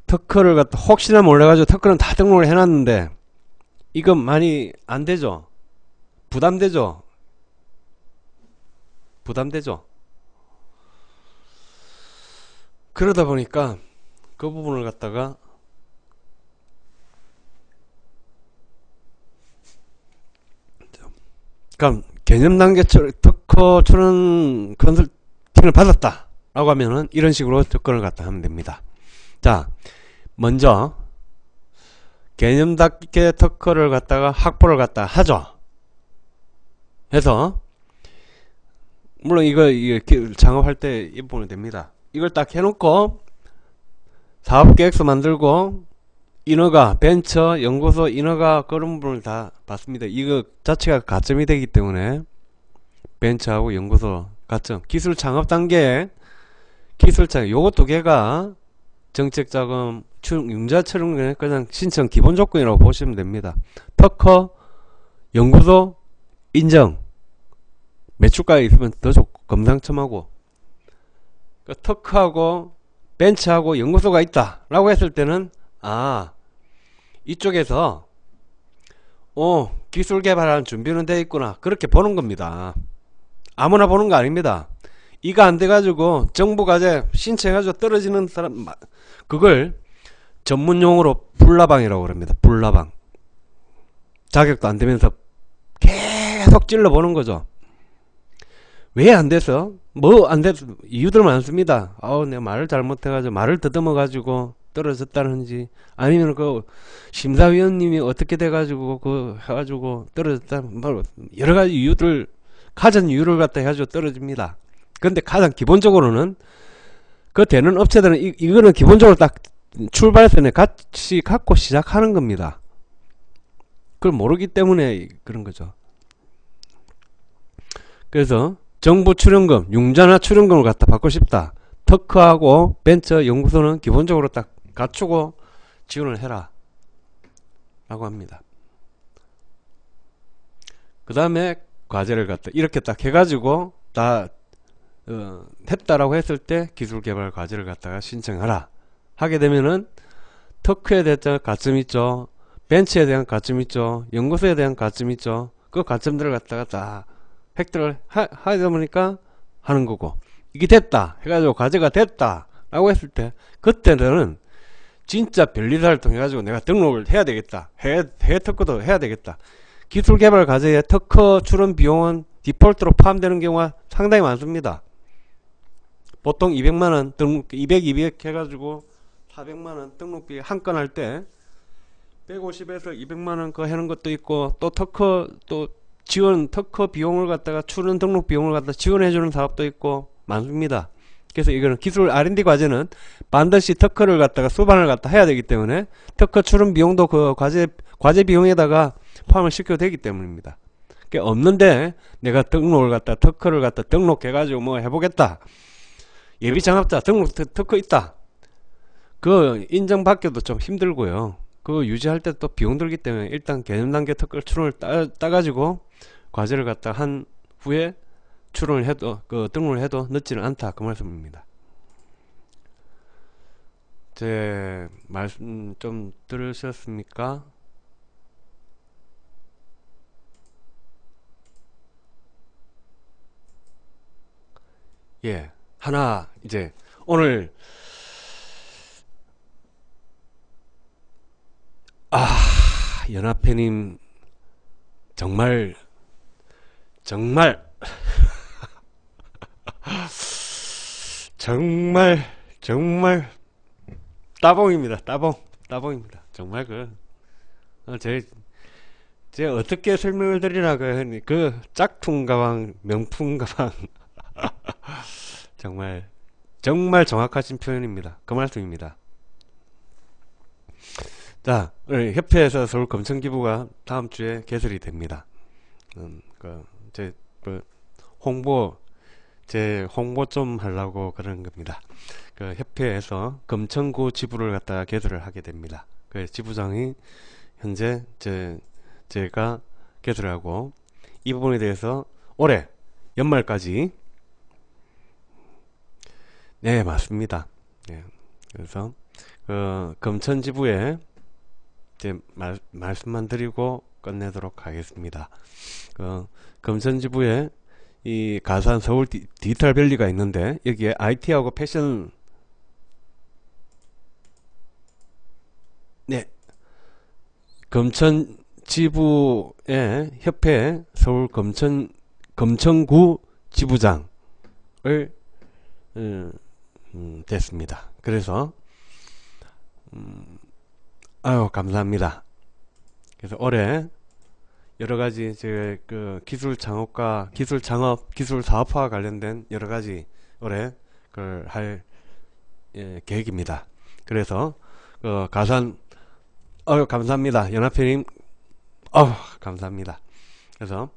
특허를 갖다 혹시나 몰라가지고 특허는 다 등록을 해놨는데 이거 많이 안되죠. 부담되죠. 그러다 보니까 그 부분을 갖다가 그럼 개념 단계 특허 출원 컨설팅을 받았다 라고 하면은 이런 식으로 접근을 갖다 하면 됩니다. 자, 먼저 개념 단계 특허를 갖다가 확보를 갖다 하죠. 해서 물론 이거 창업할 때 이 부분이 됩니다. 이걸 딱 해놓고 사업계획서 만들고 인허가, 벤처, 연구소 인허가 그런 부분을 다 받습니다. 이거 자체가 가점이 되기 때문에 벤처하고 연구소 가점, 기술 창업 단계에 기술 창업 요거 두 개가 정책자금 융자처럼 그냥 신청 기본 조건이라고 보시면 됩니다. 특허, 연구소 인정, 매출가가 있으면 더 좋고 금상첨화고, 특허하고 벤처하고 연구소가 있다 라고 했을 때는 이쪽에서 기술 개발하는 준비는 되어 있구나 그렇게 보는 겁니다. 아무나 보는 거 아닙니다. 이거 안 돼가지고 정부 과제 신청해가지고 떨어지는 사람, 그걸 전문용어로 불나방이라고 그럽니다. 불나방. 자격도 안 되면서 계속 찔러 보는 거죠. 왜 안 돼서? 뭐 안 돼서? 이유들 많습니다. 내가 말을 잘못해가지고 말을 더듬어 가지고 떨어졌다는지, 아니면 그 심사위원님이 어떻게 돼가지고 그 해가지고 떨어졌다, 뭐 여러 가지 이유들, 가전 이유를 갖다 해가지고 떨어집니다. 근데 가장 기본적으로는 그 되는 업체들은 이거는 기본적으로 딱 출발선에 같이 갖고 시작하는 겁니다. 그걸 모르기 때문에 그런 거죠. 그래서 정부 출연금, 융자나 출연금을 갖다 받고 싶다. 특허하고 벤처, 연구소는 기본적으로 딱 갖추고 지원을 해라 라고 합니다. 그 다음에 과제를 갖다 이렇게 딱 해가지고 다 했다라고 했을 때 기술개발 과제를 갖다가 신청하라 하게 되면은 특허에 대한 가점 있죠, 벤처에 대한 가점 있죠, 연구소에 대한 가점 있죠. 그 가점들을 갖다가 다 획득을 하다 보니까 하는 거고, 이게 됐다 해가지고 과제가 됐다 라고 했을 때 그때는 진짜 별리사를 통해 가지고 내가 등록을 해야 되겠다, 해외 특허도 해야 되겠다. 기술개발 과제에 특허 출원 비용은 디폴트로 포함되는 경우가 상당히 많습니다. 보통 200만원 등록, 200 해가지고 400만원 등록비 한 건 할 때 150에서 200만원 그 하는 것도 있고, 또 특허 또 지원, 특허 비용을 갖다가 출원 등록 비용을 갖다 지원해주는 사업도 있고 많습니다. 그래서 이거는 기술 R&D 과제는 반드시 특허를 갖다가 수반을 갖다 해야 되기 때문에 특허 출원 비용도 그 과제 비용에다가 포함을 시켜도 되기 때문입니다. 없는데 내가 등록을 갖다 특허를 갖다 등록해 가지고 뭐 해보겠다, 예비 장업자 등록 특허 있다, 그 인정받기도 좀 힘들고요. 그 유지할 때 또 비용 들기 때문에 일단 개념 단계 특허 출원을 따가지고 과제를 갖다 한 후에 출원을 해도, 그 등록을 해도 늦지는 않다, 그 말씀입니다. 제 말씀 좀 들으셨습니까? 예, 하나 이제 오늘 연합회님 정말 정말 정말 정말 따봉입니다. 따봉입니다. 정말 제 어떻게 설명을 드리나, 그 짝퉁 가방, 명품 가방 정말 정말 정확하신 표현입니다. 그 말씀입니다. 자, 오늘 협회에서 서울 검천기부가 다음 주에 개설이 됩니다. 제 홍보 좀 하려고 그러는 겁니다. 그 협회에서 검천구 지부를 갖다가 개설을 하게 됩니다. 그 지부장이 현재 제가 개설을 하고, 이 부분에 대해서 올해 연말까지, 네, 맞습니다. 네, 그래서 검천지부에 이제 말씀만 드리고 끝내도록 하겠습니다. 검천지부에 이 가산 서울 디지털밸리가 있는데, 여기에 IT하고 패션, 네, 검천지부의 협회 서울 검천구 지부장을 됐습니다. 그래서 아유, 감사합니다. 그래서 올해 여러가지 그 기술 창업과 기술 창업, 기술 사업화와 관련된 여러가지 올해 그걸 할 계획입니다. 그래서 가산, 감사합니다. 연합회님, 감사합니다. 그래서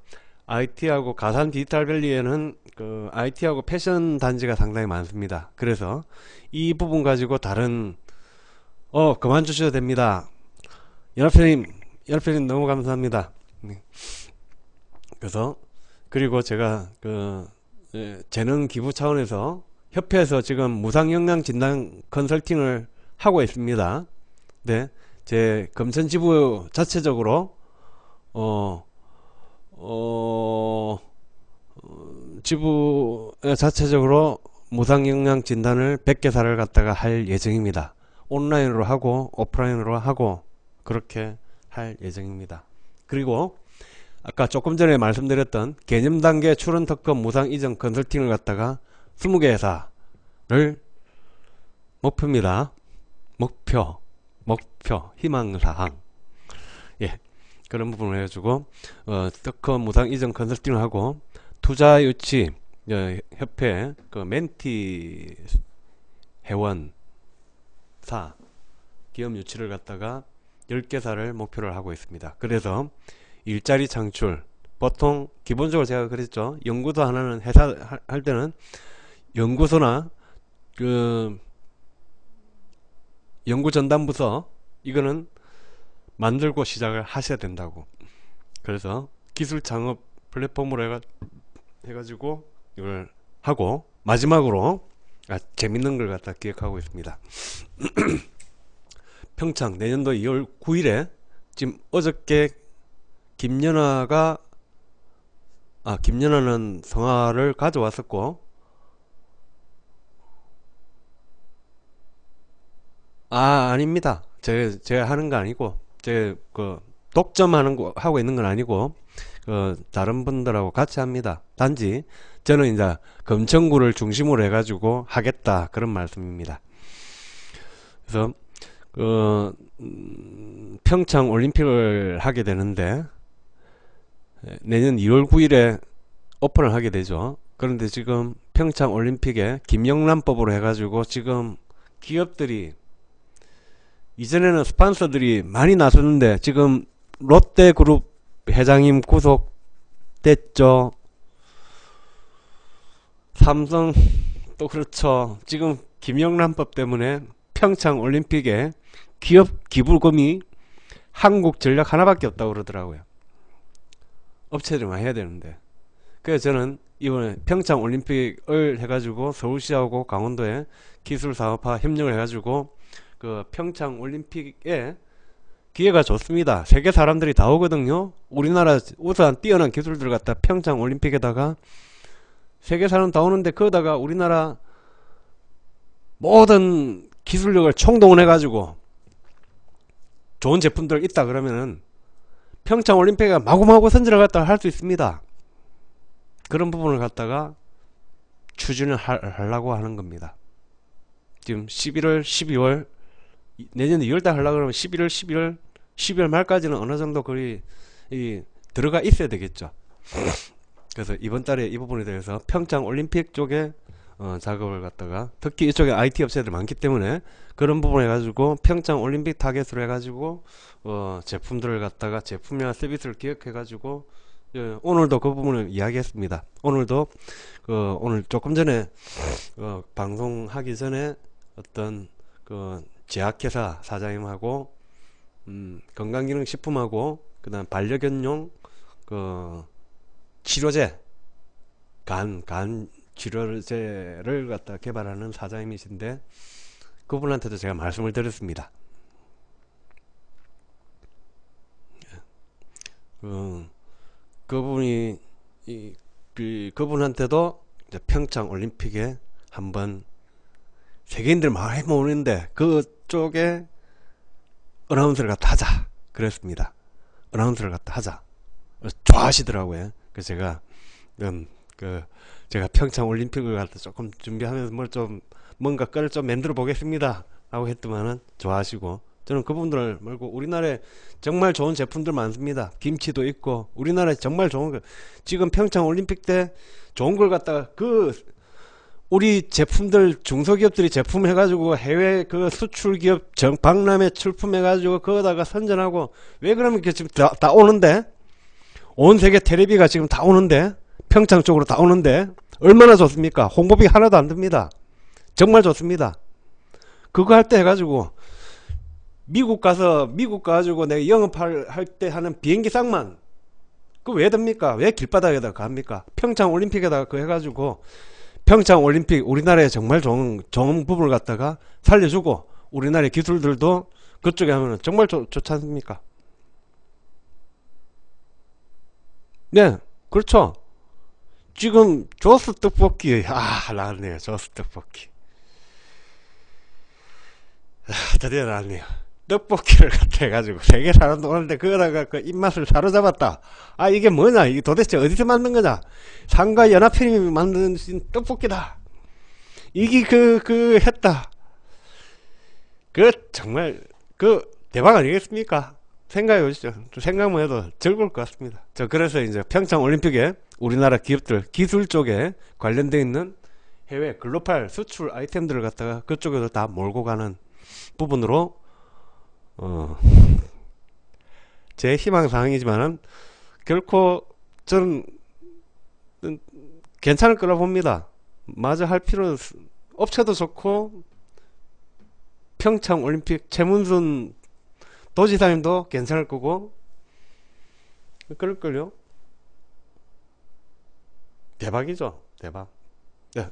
IT하고 가산 디지털밸리에는 그 IT하고 패션 단지가 상당히 많습니다. 그래서 이 부분 가지고 다른, 그만 주셔도 됩니다. 연합회님 너무 감사합니다. 그래서 그리고 제가 재능 기부 차원에서 협회에서 지금 무상영양 진단 컨설팅을 하고 있습니다. 네, 제 검천지부 자체적으로 지부 자체적으로 무상영양 진단을 100개사를 갖다가 할 예정입니다. 온라인으로 하고 오프라인으로 하고 그렇게 할 예정입니다. 그리고 아까 조금 전에 말씀드렸던 개념 단계 출원 특허 무상 이전 컨설팅을 갖다가 20개 회사를 목표입니다. 목표 희망사항, 예, 그런 부분을 해주고 특허 무상 이전 컨설팅을 하고, 투자 유치 협회 그 멘티 회원사 기업 유치를 갖다가 10개사를 목표를 하고 있습니다. 그래서 일자리 창출, 보통 기본적으로 제가 그랬죠, 연구소 하나는 회사 할 때는 연구소나 그 연구전담부서 이거는 만들고 시작을 하셔야 된다고. 그래서 기술 창업 플랫폼으로 해가지고 이걸 하고, 마지막으로 재밌는 걸 갖다 기획하고 있습니다. 평창 내년도 2월 9일에 지금 어저께 김연아는 성화를 가져왔었고, 아닙니다. 제가 하는 거 아니고, 독점하는 거 하고 있는 건 아니고, 다른 분들하고 같이 합니다. 단지 저는 이제 검천구를 중심으로 해가지고 하겠다, 그런 말씀입니다. 그래서 평창 올림픽을 하게 되는데 내년 2월 9일에 오픈을 하게 되죠. 그런데 지금 평창 올림픽에 김영란법으로 해가지고 지금 기업들이, 이전에는 스폰서들이 많이 나섰는데 지금 롯데그룹 회장님 구속 됐죠. 삼성 또 그렇죠. 지금 김영란법 때문에 평창 올림픽에 기업 기부금이 한국전력 하나밖에 없다고 그러더라고요. 업체들만 해야 되는데. 그래서 저는 이번에 평창 올림픽을 해가지고 서울시하고 강원도에 기술사업화 협력을 해가지고 그 평창 올림픽에 기회가 좋습니다. 세계 사람들이 다 오거든요. 우리나라 우수한 뛰어난 기술들 갖다 평창 올림픽에다가 세계 사람 다 오는데 거기다가 우리나라 모든 기술력을 총동원해 가지고 좋은 제품들 있다 그러면은 평창 올림픽에 마구마구 선전을 갖다가 할 수 있습니다. 그런 부분을 갖다가 추진을 하려고 하는 겁니다. 지금 11월 12월 내년 2월달 하려고 그러면 11월 12월 말까지는 어느 정도 거의 들어가 있어야 되겠죠. 그래서 이번 달에 이 부분에 대해서 평창 올림픽 쪽에 작업을 갖다가 특히 이쪽에 IT 업체들 많기 때문에 그런 부분 해가지고 평창 올림픽 타겟으로 해가지고 제품들을 갖다가 제품이나 서비스를 기획해가지고 오늘도 그 부분을 이야기했습니다. 오늘도 오늘 조금 전에 방송하기 전에 어떤 제약회사 사장님하고 건강기능식품하고 그다음 반려견용 치료제 간 치료제를 갖다 개발하는 사장님이신데 그분한테도 제가 말씀을 드렸습니다. 그분이 그분한테도 이제 평창 올림픽에 한번 세계인들 많이 모이는데 그쪽에 어나운서를 갖다 하자 그랬습니다. 어나운서를 갖다 하자. 좋아하시더라고요. 그래서 제가 제가 평창 올림픽을 갖다 조금 준비하면서 뭔가 거를 좀 만들어 보겠습니다 라고 했더만은 좋아하시고, 저는 그분들 말고 우리나라에 정말 좋은 제품들 많습니다. 김치도 있고 우리나라에 정말 좋은 거 지금 평창 올림픽 때 좋은 걸 갖다가 우리 제품들 중소기업들이 제품 해가지고 해외 수출기업 박람회 출품해가지고 거기다가 선전하고 왜 그러면 이렇게 지금 다 오는데 온 세계 텔레비가 지금 다 오는데 평창 쪽으로 다 오는데 얼마나 좋습니까? 홍보비 하나도 안 듭니다. 정말 좋습니다. 그거 할 때 해가지고 미국 가가지고 내가 영업할 때 하는 비행기 쌍만 그거 왜 듭니까? 왜 길바닥에다가 갑니까? 평창 올림픽에다가 그거 해가지고 평창 올림픽 우리나라에 정말 좋은 부분을 갖다가 살려주고 우리나라의 기술들도 그쪽에 하면은 정말 좋지 않습니까? 네, 그렇죠. 지금 조스 떡볶이 나왔네요. 조스 떡볶이 드디어 나왔네요. 떡볶이를 갖다 해가지고 세계 사람도 오는데 그거다가 그 입맛을 사로잡았다. 이게 뭐냐, 이게 도대체 어디서 만든 거냐? 상가 연합회님이 만든 떡볶이다. 이게 했다. 정말 대박 아니겠습니까? 생각해 보시죠. 생각만 해도 즐거울 것 같습니다. 그래서 이제 평창 올림픽에 우리나라 기업들 기술 쪽에 관련되어 있는 해외 글로벌 수출 아이템들을 갖다가 그쪽에도 다 몰고 가는 부분으로 제 희망사항이지만은 결코 저는 괜찮을 거라 봅니다. 마저 할 필요는 업체도 좋고 평창 올림픽 최문순 도지사님도 괜찮을 거고 그럴걸요. 대박이죠. 대박. 네.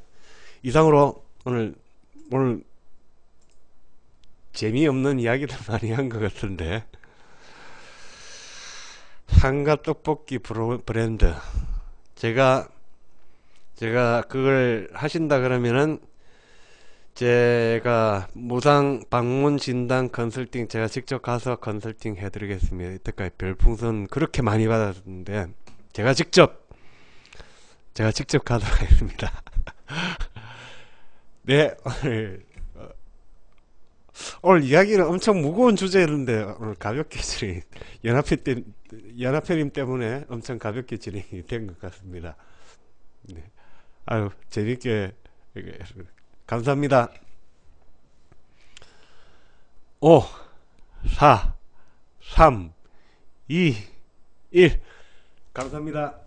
이상으로 오늘 재미없는 이야기들 많이 한 것 같은데 상가 떡볶이 브랜드 제가 그걸 하신다 그러면은 제가 무상 방문 진단 컨설팅 제가 직접 가서 컨설팅 해드리겠습니다. 이때까지 별풍선 그렇게 많이 받았는데 제가 직접 가도록 하겠습니다. 네, 오늘 이야기는 엄청 무거운 주제였는데 오늘 가볍게 연합회님 때문에 엄청 가볍게 진행이 된 것 같습니다. 네. 재밌게 감사합니다. 5 4 3 2 1 감사합니다.